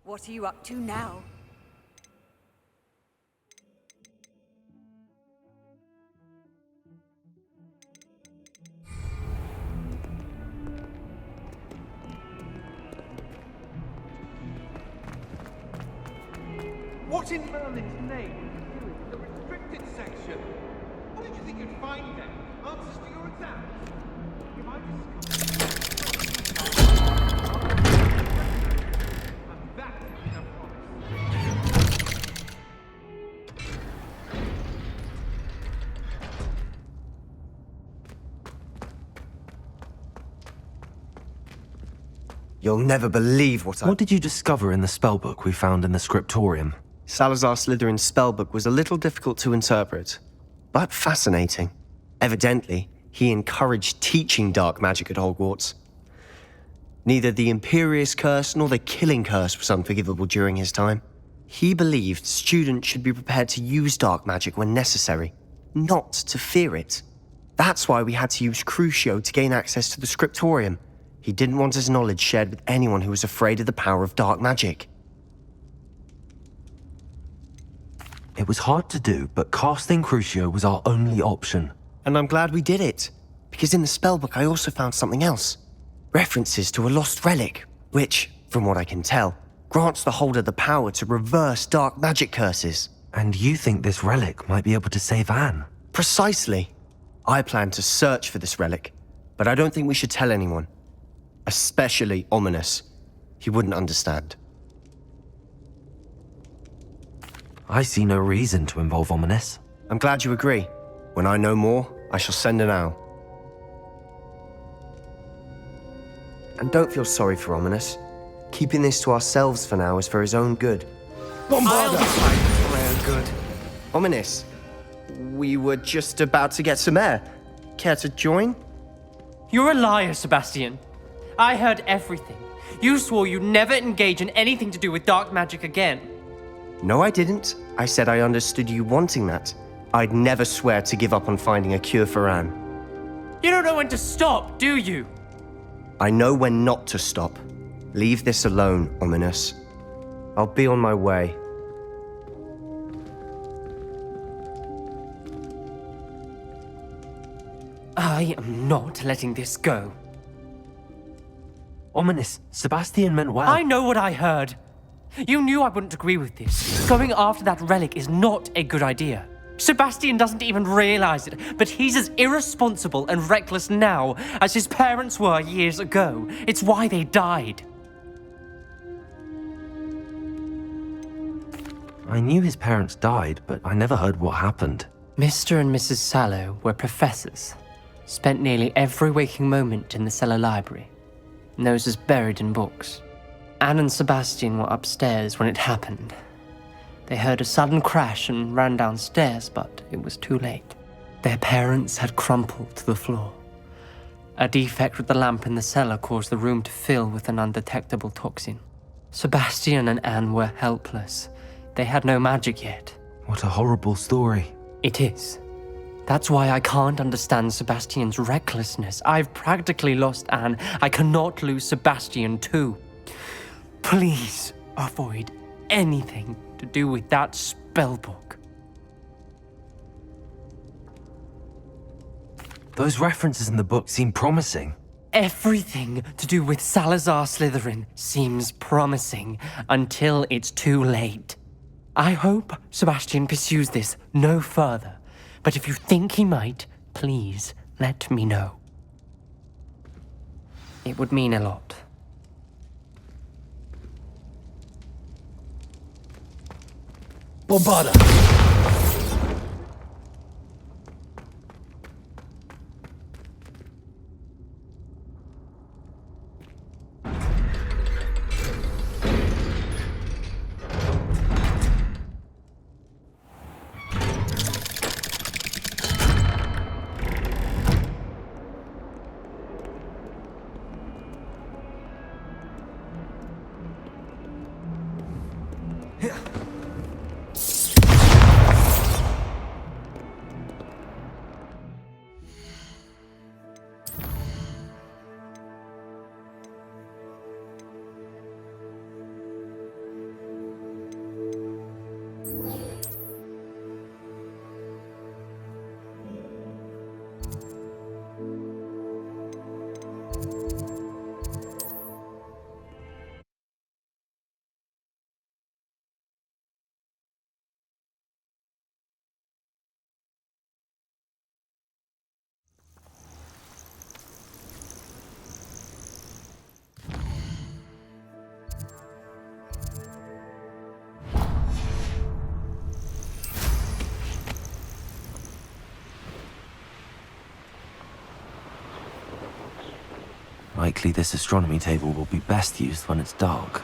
What are you up to now? What in Merlin's name are you doing in the restricted section? What did you think you'd find there? Answers to your exams? You might and that is a promise. You'll never believe what What did you discover in the spellbook we found in the scriptorium? Salazar Slytherin's spellbook was a little difficult to interpret, but fascinating. Evidently, he encouraged teaching dark magic at Hogwarts. Neither the Imperious Curse nor the Killing Curse was unforgivable during his time. He believed students should be prepared to use dark magic when necessary, not to fear it. That's why we had to use Crucio to gain access to the scriptorium. He didn't want his knowledge shared with anyone who was afraid of the power of dark magic. It was hard to do, but casting Crucio was our only option. And I'm glad we did it, because in the spellbook I also found something else. References to a lost relic, which, from what I can tell, grants the holder the power to reverse dark magic curses. And you think this relic might be able to save Anne? Precisely. I plan to search for this relic, but I don't think we should tell anyone. Especially Ominous. He wouldn't understand. I see no reason to involve Ominous. I'm glad you agree. When I know more, I shall send an owl. And don't feel sorry for Ominous. Keeping this to ourselves for now is for his own good. Bombarda! For my own good. Ominous, we were just about to get some air. Care to join? You're a liar, Sebastian. I heard everything. You swore you'd never engage in anything to do with dark magic again. No, I didn't. I said I understood you wanting that. I'd never swear to give up on finding a cure for Anne. You don't know when to stop, do you? I know when not to stop. Leave this alone, Ominous. I'll be on my way. I am not letting this go. Ominous, Sebastian meant well. I know what I heard. You knew I wouldn't agree with this. Going after that relic is not a good idea. Sebastian doesn't even realize it, but he's as irresponsible and reckless now as his parents were years ago. It's why they died. I knew his parents died, but I never heard what happened. Mr. and Mrs. Sallow were professors. Spent nearly every waking moment in the cellar library. Noses buried in books. Anne and Sebastian were upstairs when it happened. They heard a sudden crash and ran downstairs, but it was too late. Their parents had crumpled to the floor. A defect with the lamp in the cellar caused the room to fill with an undetectable toxin. Sebastian and Anne were helpless. They had no magic yet. What a horrible story. It is. That's why I can't understand Sebastian's recklessness. I've practically lost Anne. I cannot lose Sebastian too. Please avoid anything to do with that spellbook. Those references in the book seem promising. Everything to do with Salazar Slytherin seems promising until it's too late. I hope Sebastian pursues this no further, but if you think he might, please let me know. It would mean a lot. Bombarda! Likely this astronomy table will be best used when it's dark.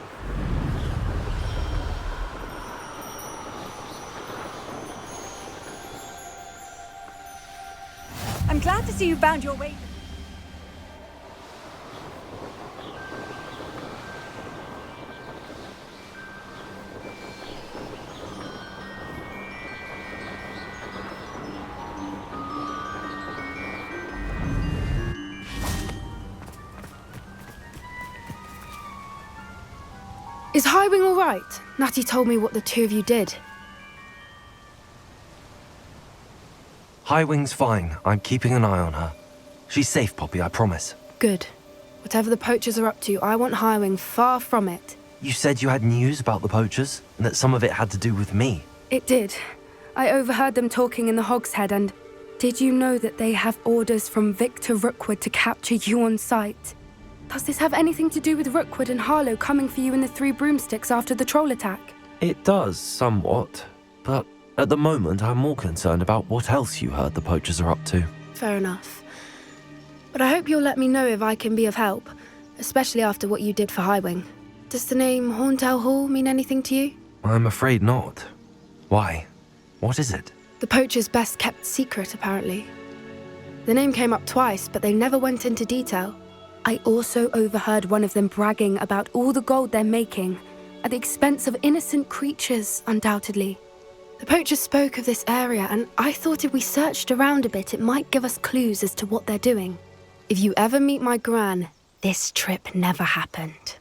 I'm glad to see you found your way. Is Highwing all right? Natty told me what the two of you did. Highwing's fine. I'm keeping an eye on her. She's safe, Poppy, I promise. Good. Whatever the poachers are up to, I want Highwing far from it. You said you had news about the poachers, and that some of it had to do with me. It did. I overheard them talking in the Hogshead, and did you know that they have orders from Victor Rookwood to capture you on sight? Does this have anything to do with Rookwood and Harlow coming for you in the Three Broomsticks after the troll attack? It does, somewhat. But at the moment, I'm more concerned about what else you heard the poachers are up to. Fair enough. But I hope you'll let me know if I can be of help, especially after what you did for Highwing. Does the name Horntail Hall mean anything to you? I'm afraid not. Why? What is it? The poachers' best kept secret, apparently. The name came up twice, but they never went into detail. I also overheard one of them bragging about all the gold they're making, at the expense of innocent creatures, undoubtedly. The poachers spoke of this area, and I thought if we searched around a bit, it might give us clues as to what they're doing. If you ever meet my gran, this trip never happened.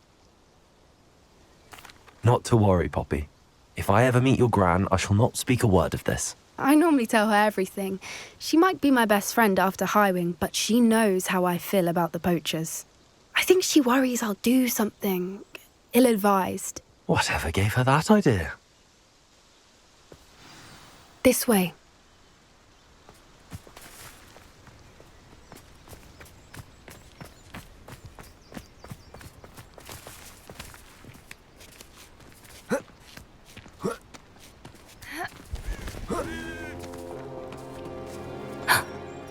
Not to worry, Poppy. If I ever meet your gran, I shall not speak a word of this. I normally tell her everything. She might be my best friend after Highwing, but she knows how I feel about the poachers. I think she worries I'll do something ill-advised. Whatever gave her that idea? This way.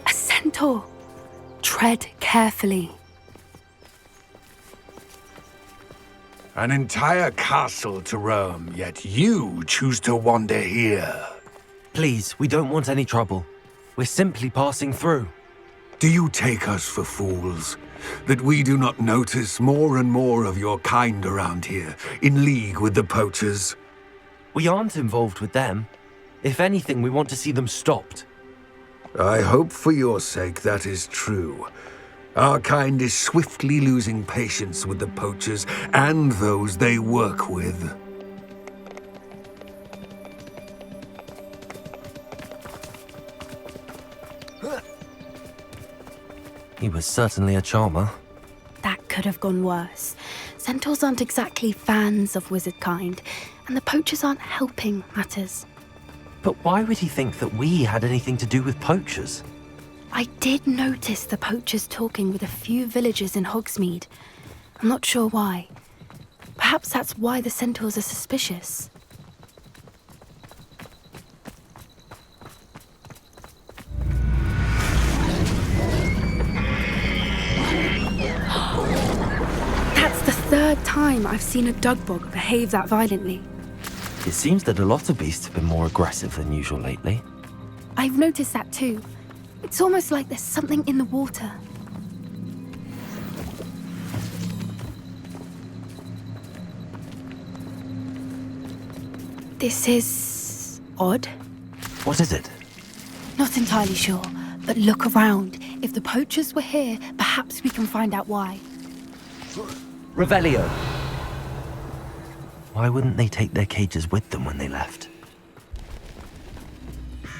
A centaur. Tread carefully. An entire castle to roam, yet you choose to wander here. Please, we don't want any trouble. We're simply passing through. Do you take us for fools? That we do not notice more and more of your kind around here, in league with the poachers? We aren't involved with them. If anything, we want to see them stopped. I hope for your sake that is true. Our kind is swiftly losing patience with the poachers and those they work with. He was certainly a charmer. That could have gone worse. Centaurs aren't exactly fans of wizard kind, and the poachers aren't helping matters. But why would he think that we had anything to do with poachers? I did notice the poachers talking with a few villagers in Hogsmeade. I'm not sure why. Perhaps that's why the centaurs are suspicious. That's the third time I've seen a dugbog behave that violently. It seems that a lot of beasts have been more aggressive than usual lately. I've noticed that too. It's almost like there's something in the water. This is odd. What is it? Not entirely sure, but look around. If the poachers were here, perhaps we can find out why. Revelio! Why wouldn't they take their cages with them when they left?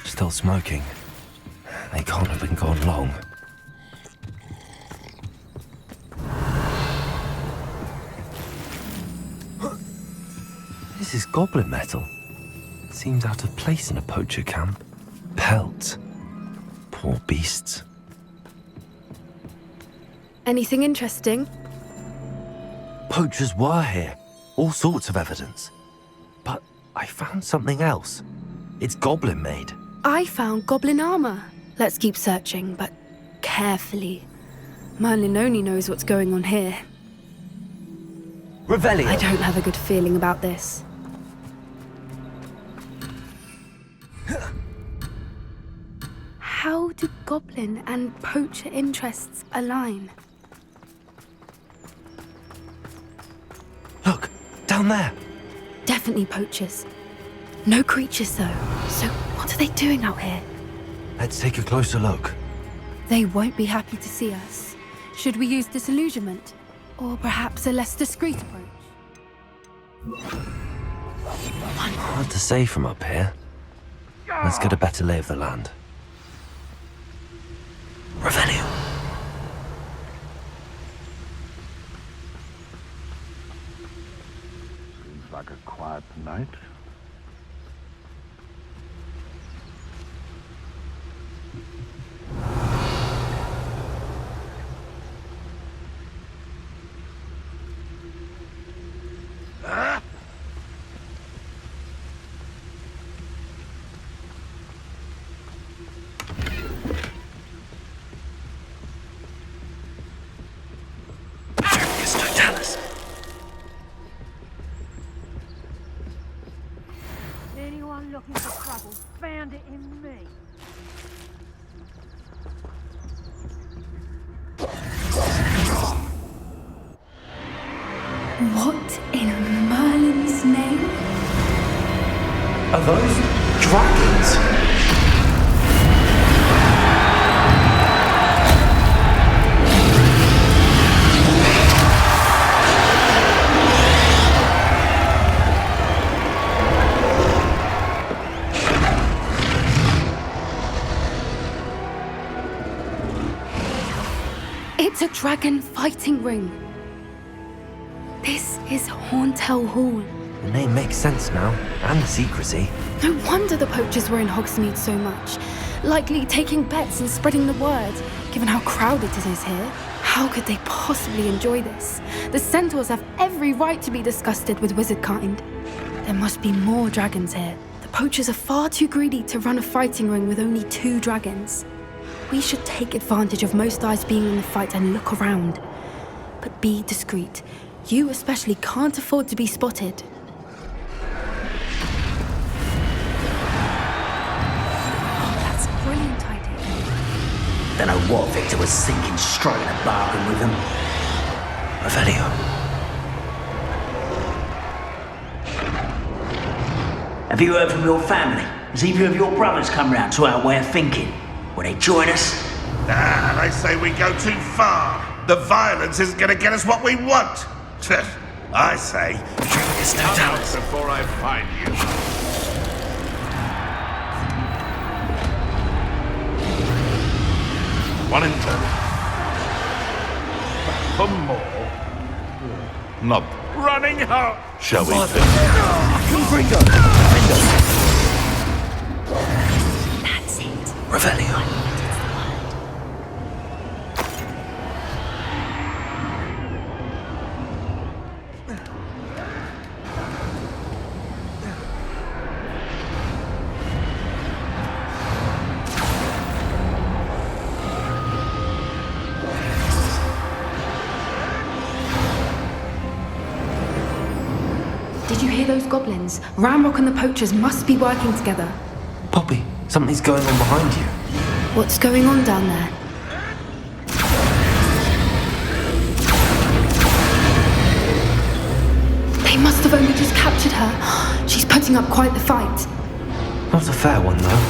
Still smoking. They can't have been gone long. This is goblin metal. Seems out of place in a poacher camp. Pelts. Poor beasts. Anything interesting? Poachers were here. All sorts of evidence. But I found something else. It's goblin made. I found goblin armor. Let's keep searching, but carefully. Merlin only knows what's going on here. Revelio! I don't have a good feeling about this. How do goblin and poacher interests align? Look, down there. Definitely poachers. No creatures though. So what are they doing out here? Let's take a closer look. They won't be happy to see us. Should we use disillusionment? Or perhaps a less discreet approach? Hard to say from up here. Let's get a better lay of the land. Revelio. Seems like a quiet night. Anyone looking for trouble found it in me. What in Merlin's name? Are those dragons? It's a dragon fighting ring. This is Hauntel Hall. The name makes sense now, and the secrecy. No wonder the poachers were in Hogsmeade so much. Likely taking bets and spreading the word, given how crowded it is here. How could they possibly enjoy this? The centaurs have every right to be disgusted with wizard kind. There must be more dragons here. The poachers are far too greedy to run a fighting ring with only 2 dragons. We should take advantage of most eyes being in the fight and look around. But be discreet. You especially can't afford to be spotted. That's a brilliant idea. Don't know what Victor was thinking, striking a bargain with them. Revelio. Have you heard from your family? Has either of your brothers come round to our way of thinking? Will they join us? Nah, they say we go too far. The violence isn't gonna get us what we want. I say, come out before I find you. One in turn. One more. Not running home. Shall we? That's it. Revelio. Did you hear those goblins? Ramrock and the poachers must be working together. Poppy, something's going on behind you. What's going on down there? They must have only just captured her. She's putting up quite the fight. Not a fair one, though.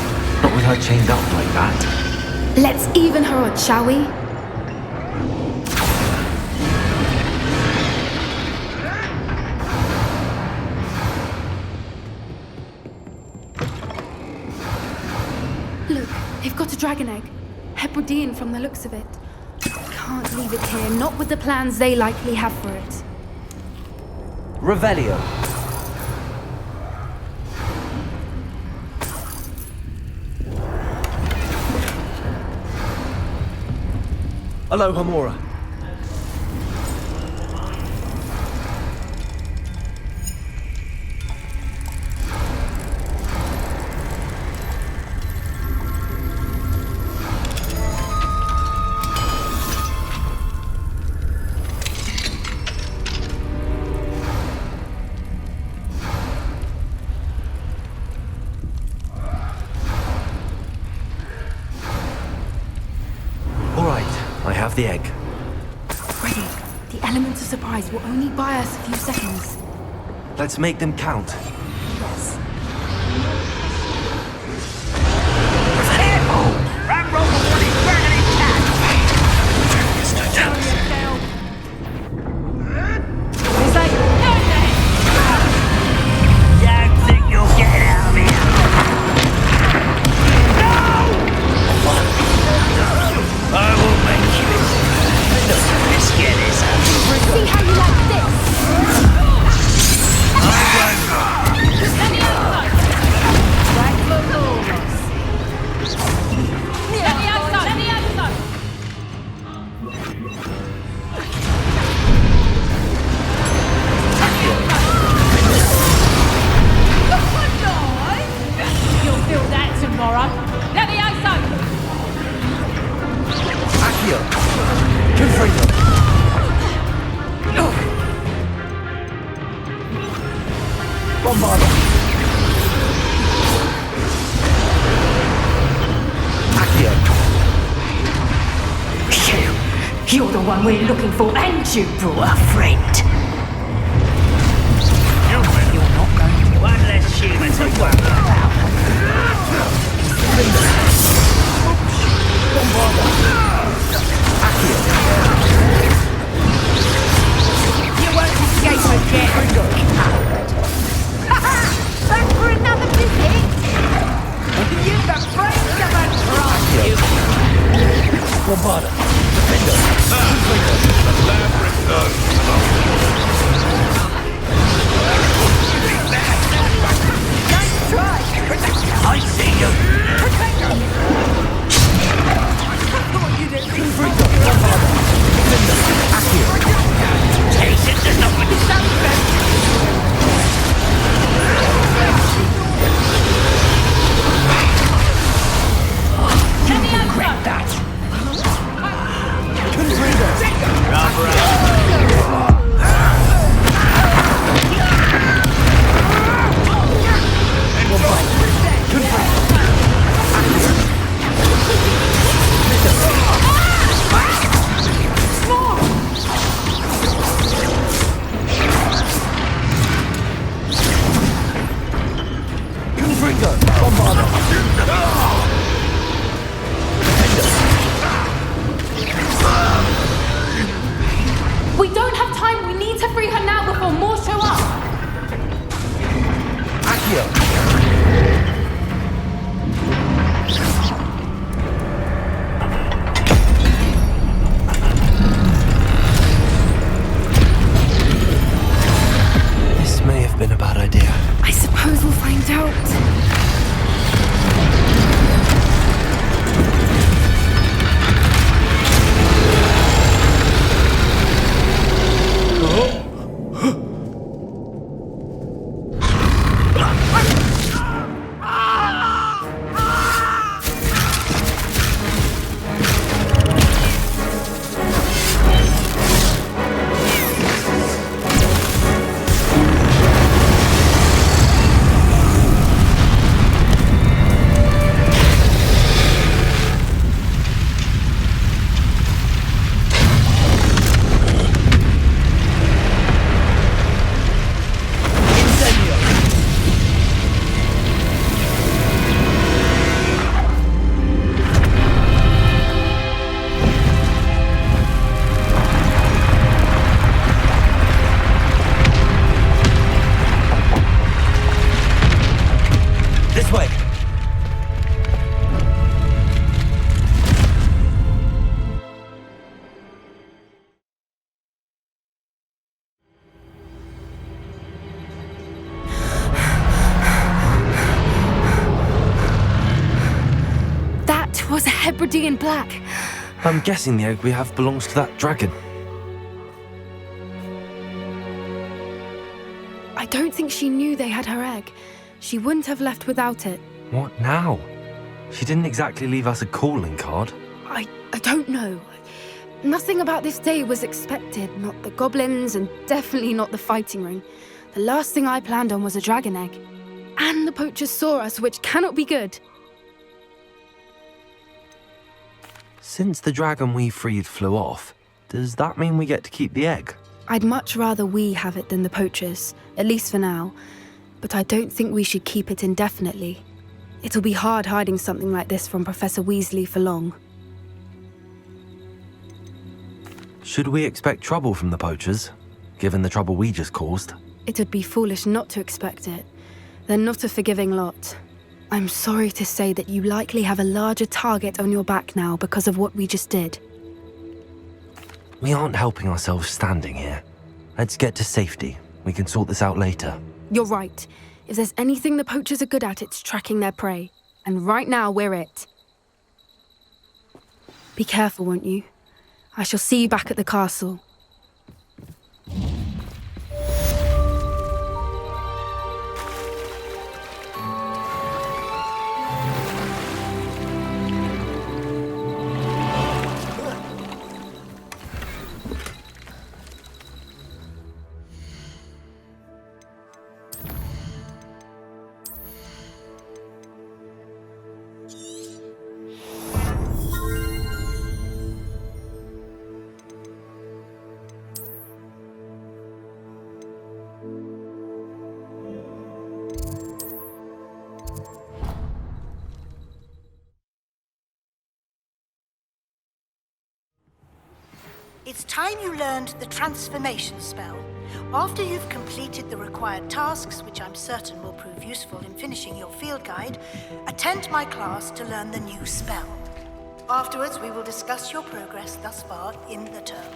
Not with her chained up like that. Let's even her odds, shall we? Look, they've got a dragon egg. Hebridean from the looks of it. Can't leave it here, not with the plans they likely have for it. Revelio. Aloha Mora. I have the egg. Ready. The elements of surprise will only buy us a few seconds. Let's make them count. Yes. Careful! Ramrock will want his burning cat! He's like, no, Don't think you'll get it out of here! I will make you. Let's get this out. See how you like this? You'll feel that tomorrow. Levioso! Accio. Confringo. Bombarda. Accio. You're the one we're looking for, and you brought a friend. You're not going to. One less human to worry about. You won't escape again. Back for another visit? You've got brains of a trot, you. Bombarda. Nice try. I see you. Taste it, there's nobody. Regret that. This may have been a bad idea. I suppose we'll find out. This way! That was a Hebridean black. I'm guessing the egg we have belongs to that dragon. I don't think she knew they had her egg. She wouldn't have left without it. What now? She didn't exactly leave us a calling card. I don't know. Nothing about this day was expected. Not the goblins, and definitely not the fighting ring. The last thing I planned on was a dragon egg. And the poachers saw us, which cannot be good. Since the dragon we freed flew off, does that mean we get to keep the egg? I'd much rather we have it than the poachers, at least for now. But I don't think we should keep it indefinitely. It'll be hard hiding something like this from Professor Weasley for long. Should we expect trouble from the poachers, given the trouble we just caused? It would be foolish not to expect it. They're not a forgiving lot. I'm sorry to say that you likely have a larger target on your back now because of what we just did. We aren't helping ourselves standing here. Let's get to safety. We can sort this out later. You're right. If there's anything the poachers are good at, it's tracking their prey. And right now, we're it. Be careful, won't you? I shall see you back at the castle. It's time you learned the transformation spell. After you've completed the required tasks, which I'm certain will prove useful in finishing your field guide, attend my class to learn the new spell. Afterwards, we will discuss your progress thus far in the term.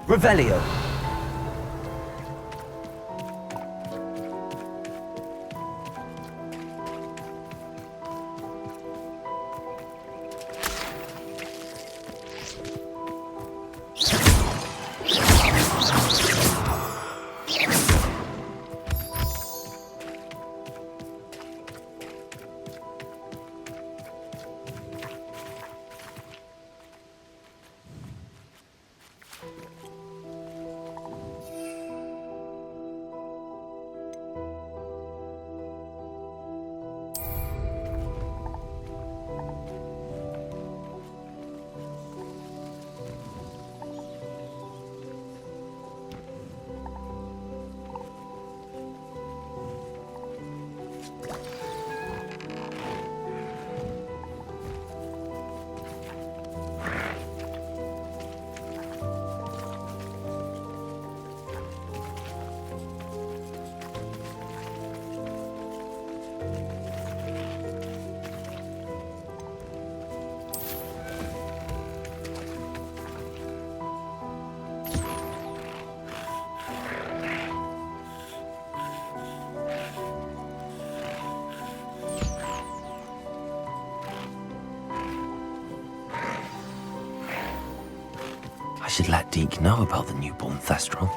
Revelio. I should let Deke know about the newborn Thestral.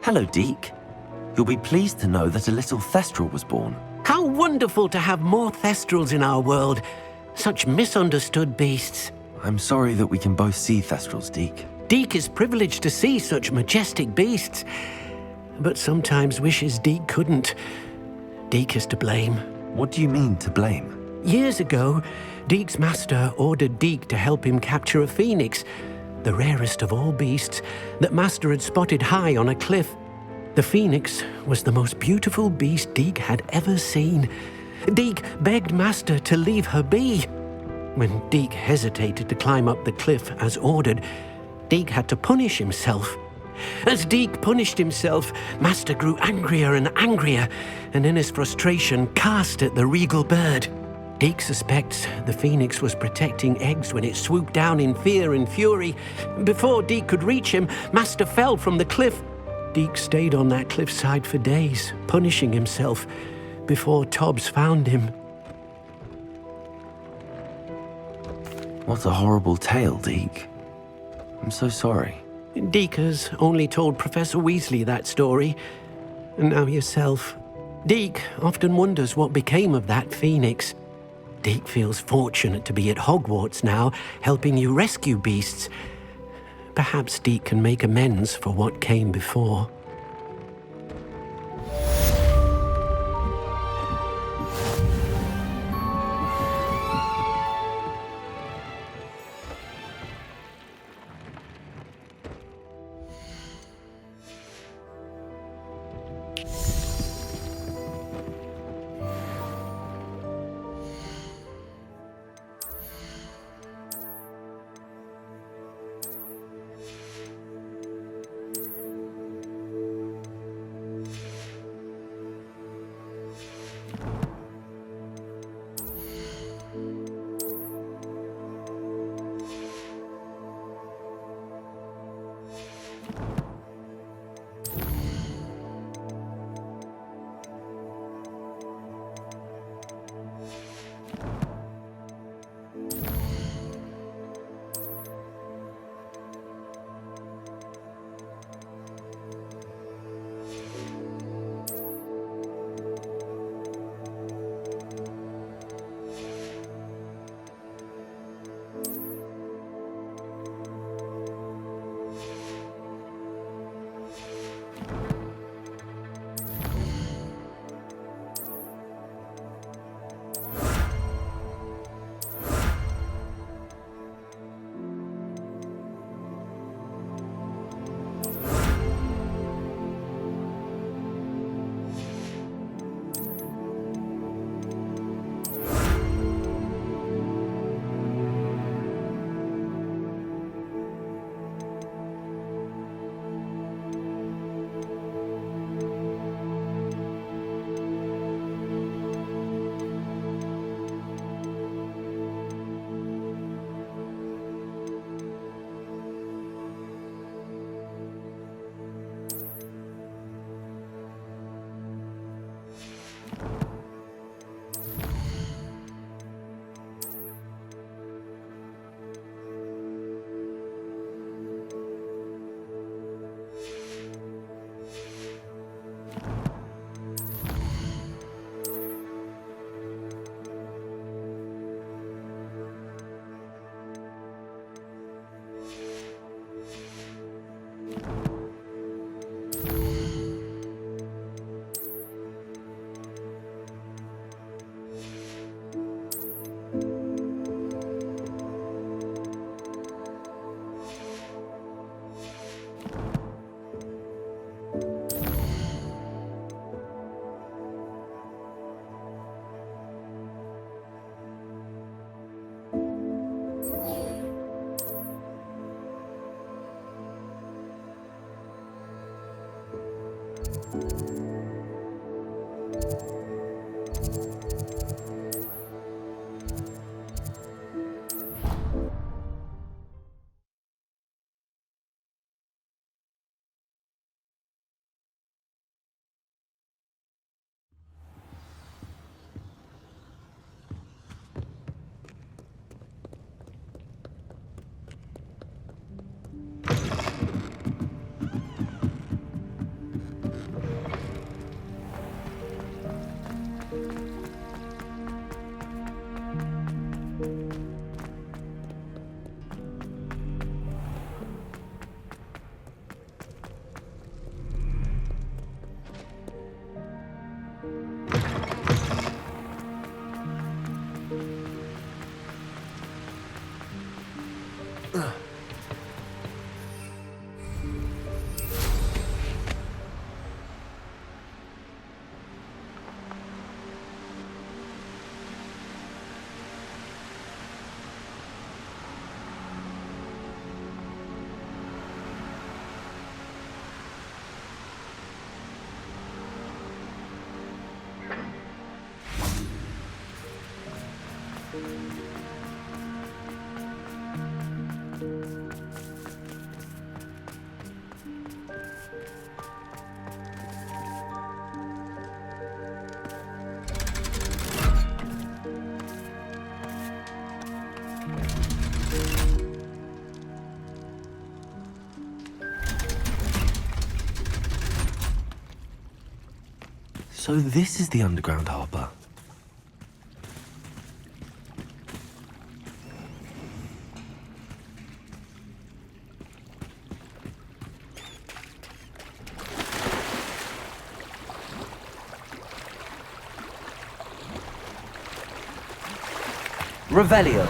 Hello, Deke. You'll be pleased to know that a little Thestral was born. How wonderful to have more Thestrals in our world. Such misunderstood beasts. I'm sorry that we can both see Thestrals, Deke. Deke is privileged to see such majestic beasts, but sometimes wishes Deke couldn't. Deke is to blame. What do you mean, to blame? Years ago, Deke's master ordered Deke to help him capture a phoenix, the rarest of all beasts, that master had spotted high on a cliff. The phoenix was the most beautiful beast Deke had ever seen. Deke begged master to leave her be. When Deke hesitated to climb up the cliff as ordered, Deke had to punish himself. As Deke punished himself, master grew angrier and angrier, and in his frustration cast at the regal bird. Deke suspects the phoenix was protecting eggs when it swooped down in fear and fury. Before Deke could reach him, master fell from the cliff. Deke stayed on that cliffside for days, punishing himself, before Tobbs found him. What a horrible tale, Deke. I'm so sorry. Deke has only told Professor Weasley that story, and now yourself. Deke often wonders what became of that phoenix. Deke feels fortunate to be at Hogwarts now, helping you rescue beasts. Perhaps Deke can make amends for what came before. So this is the underground harbour. Revelio.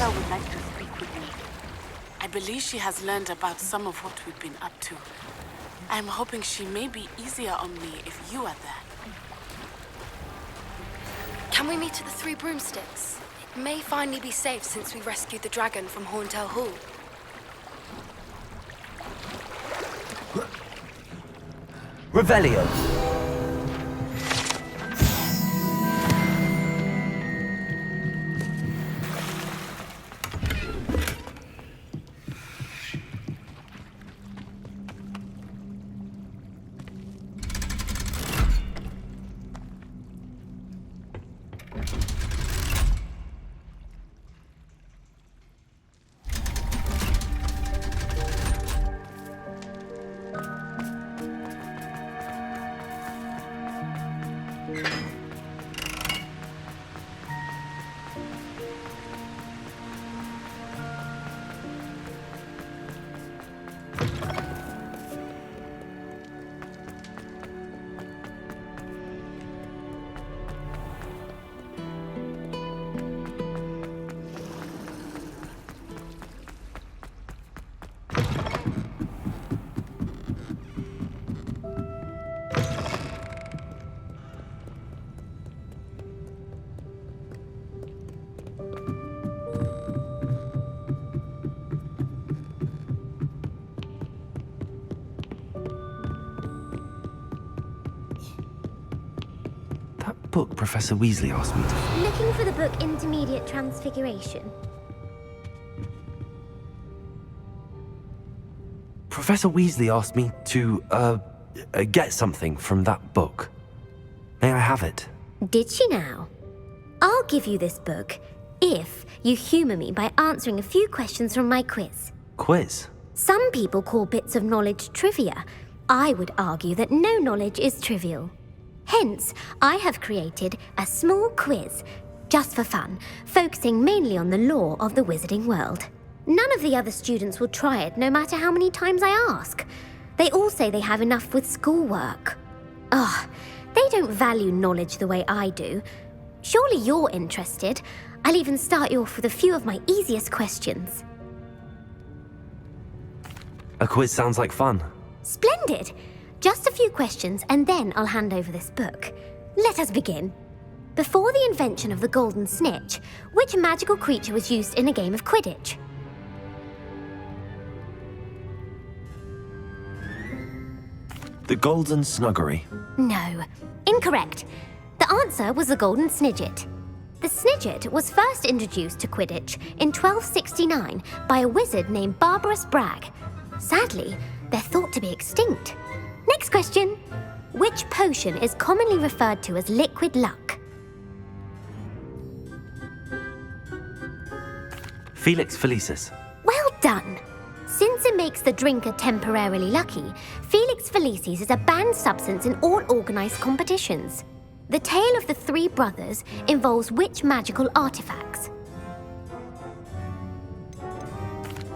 Would like to speak with me. I believe she has learned about some of what we've been up to. I am hoping she may be easier on me if you are there. Can we meet at the Three Broomsticks? It may finally be safe since we rescued the dragon from Horntail Hall. Revelio. Book Professor Weasley asked me to... Looking for the book Intermediate Transfiguration. Professor Weasley asked me to, get something from that book. May I have it? Did she now? I'll give you this book if you humour me by answering a few questions from my quiz. Quiz? Some people call bits of knowledge trivia. I would argue that no knowledge is trivial. Hence, I have created a small quiz just for fun, focusing mainly on the lore of the wizarding world. None of the other students will try it, no matter how many times I ask. They all say they have enough with schoolwork. Ugh, they don't value knowledge the way I do. Surely you're interested. I'll even start you off with a few of my easiest questions. A quiz sounds like fun. Splendid! Just a few questions and then I'll hand over this book. Let us begin. Before the invention of the golden snitch, which magical creature was used in a game of Quidditch? The Golden Snuggery. No, incorrect. The answer was the golden snidget. The snidget was first introduced to Quidditch in 1269 by a wizard named Barbarous Bragg. Sadly, they're thought to be extinct. Next question. Which potion is commonly referred to as liquid luck? Felix Felicis. Well done! Since it makes the drinker temporarily lucky, Felix Felicis is a banned substance in all organised competitions. The tale of the three brothers involves which magical artifacts?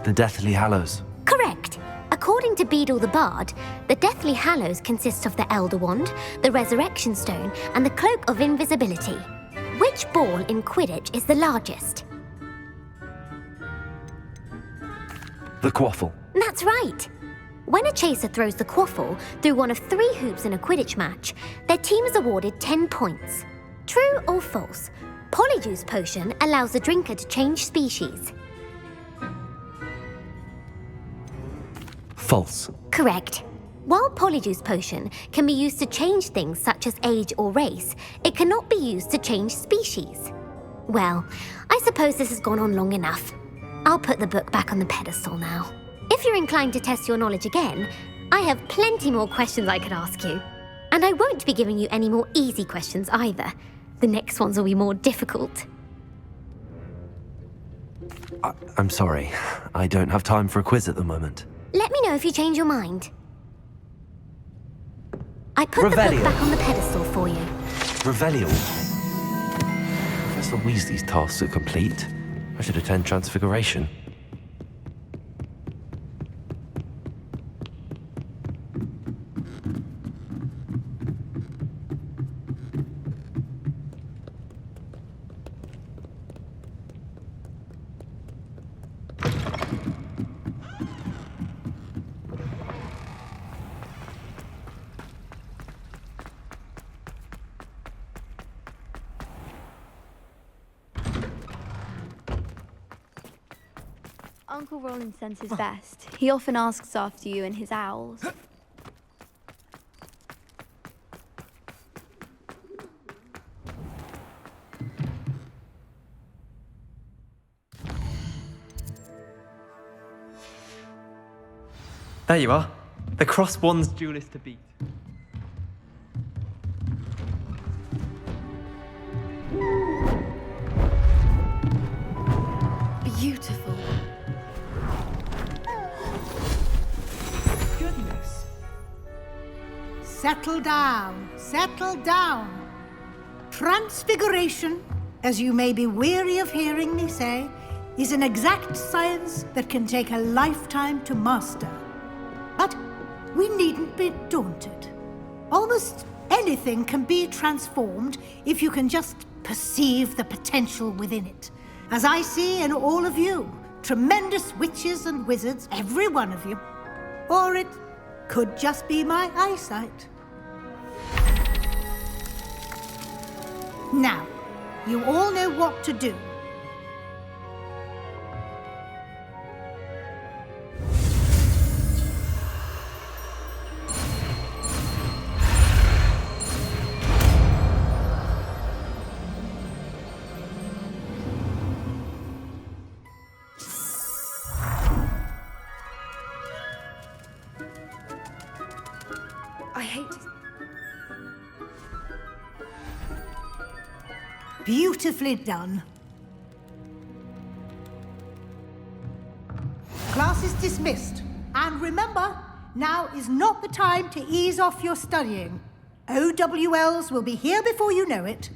The Deathly Hallows. Correct. According to Beadle the Bard, the Deathly Hallows consists of the Elder Wand, the Resurrection Stone, and the Cloak of Invisibility. Which ball in Quidditch is the largest? The Quaffle. That's right. When a chaser throws the quaffle through one of 3 hoops in a Quidditch match, their team is awarded 10 points. True or false? Polyjuice potion allows the drinker to change species. False. Correct. While Polyjuice potion can be used to change things such as age or race, it cannot be used to change species. Well, I suppose this has gone on long enough. I'll put the book back on the pedestal now. If you're inclined to test your knowledge again, I have plenty more questions I could ask you. And I won't be giving you any more easy questions either. The next ones will be more difficult. I'm sorry. I don't have time for a quiz at the moment. Let me know if you change your mind. I put the Revelio. book back on the pedestal for you. Revelio. Professor Weasley's tasks are complete. I should attend Transfiguration. Uncle Roland sends his best. He often asks after you and his owls. There you are. The Cross Wands duelist to beat. Beautiful. Goodness. Settle down. Settle down. Transfiguration, as you may be weary of hearing me say, is an exact science that can take a lifetime to master. But we needn't be daunted. Almost anything can be transformed if you can just perceive the potential within it. As I see in all of you, tremendous witches and wizards, every one of you. Or it could just be my eyesight. Now, you all know what to do. I hate to... Beautifully done. Class is dismissed. And remember, now is not the time to ease off your studying. OWLs will be here before you know it.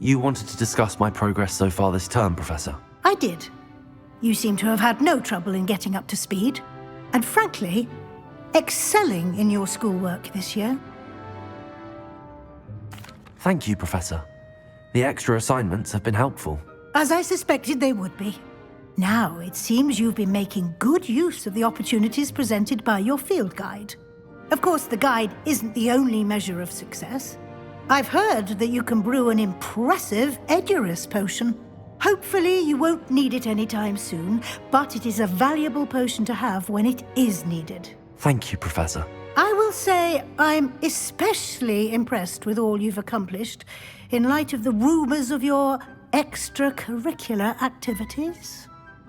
You wanted to discuss my progress so far this term, Professor? I did. You seem to have had no trouble in getting up to speed, and frankly, excelling in your schoolwork this year. Thank you, Professor. The extra assignments have been helpful. As I suspected they would be. Now, it seems you've been making good use of the opportunities presented by your field guide. Of course, the guide isn't the only measure of success. I've heard that you can brew an impressive Edurus potion. Hopefully, you won't need it anytime soon, but it is a valuable potion to have when it is needed. Thank you, Professor. I will say I'm especially impressed with all you've accomplished in light of the rumors of your extracurricular activities.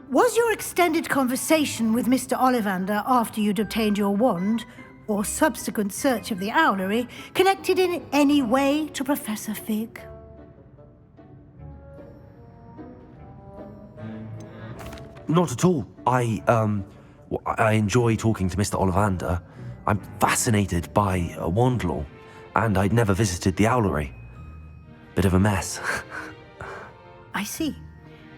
Was your extended conversation with Mr. Ollivander after you'd obtained your wand, or subsequent search of the owlery, connected in any way to Professor Fig? Not at all. I enjoy talking to Mr. Ollivander. I'm fascinated by wand law, and I'd never visited the owlery. Bit of a mess. I see.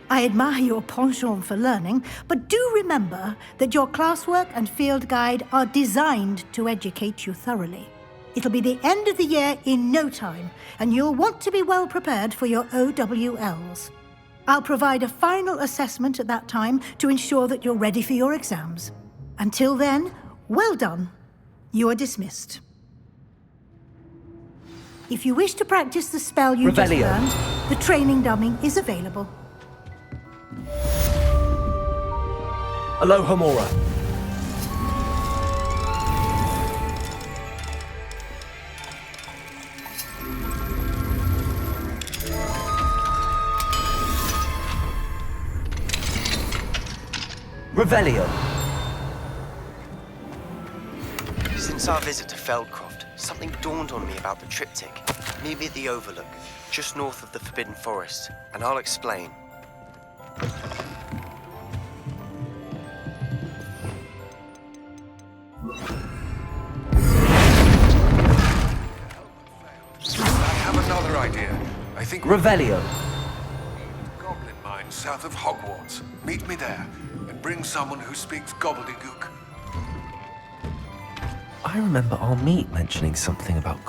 I admire your penchant for learning, but do remember that your classwork and field guide are designed to educate you thoroughly. It'll be the end of the year in no time, and you'll want to be well prepared for your OWLs. I'll provide a final assessment at that time to ensure that you're ready for your exams. Until then, well done. You are dismissed. If you wish to practice the spell you just learned, the training dummy is available. Aloha Mora. Revelio. Since our visit to Feldcroft, something dawned on me about the triptych. Meet me at the Overlook, just north of the Forbidden Forest, and I'll explain. I have another idea. I think Revelio. Goblin mine south of Hogwarts. Meet me there, and bring someone who speaks gobbledygook. I remember our meet mentioning something about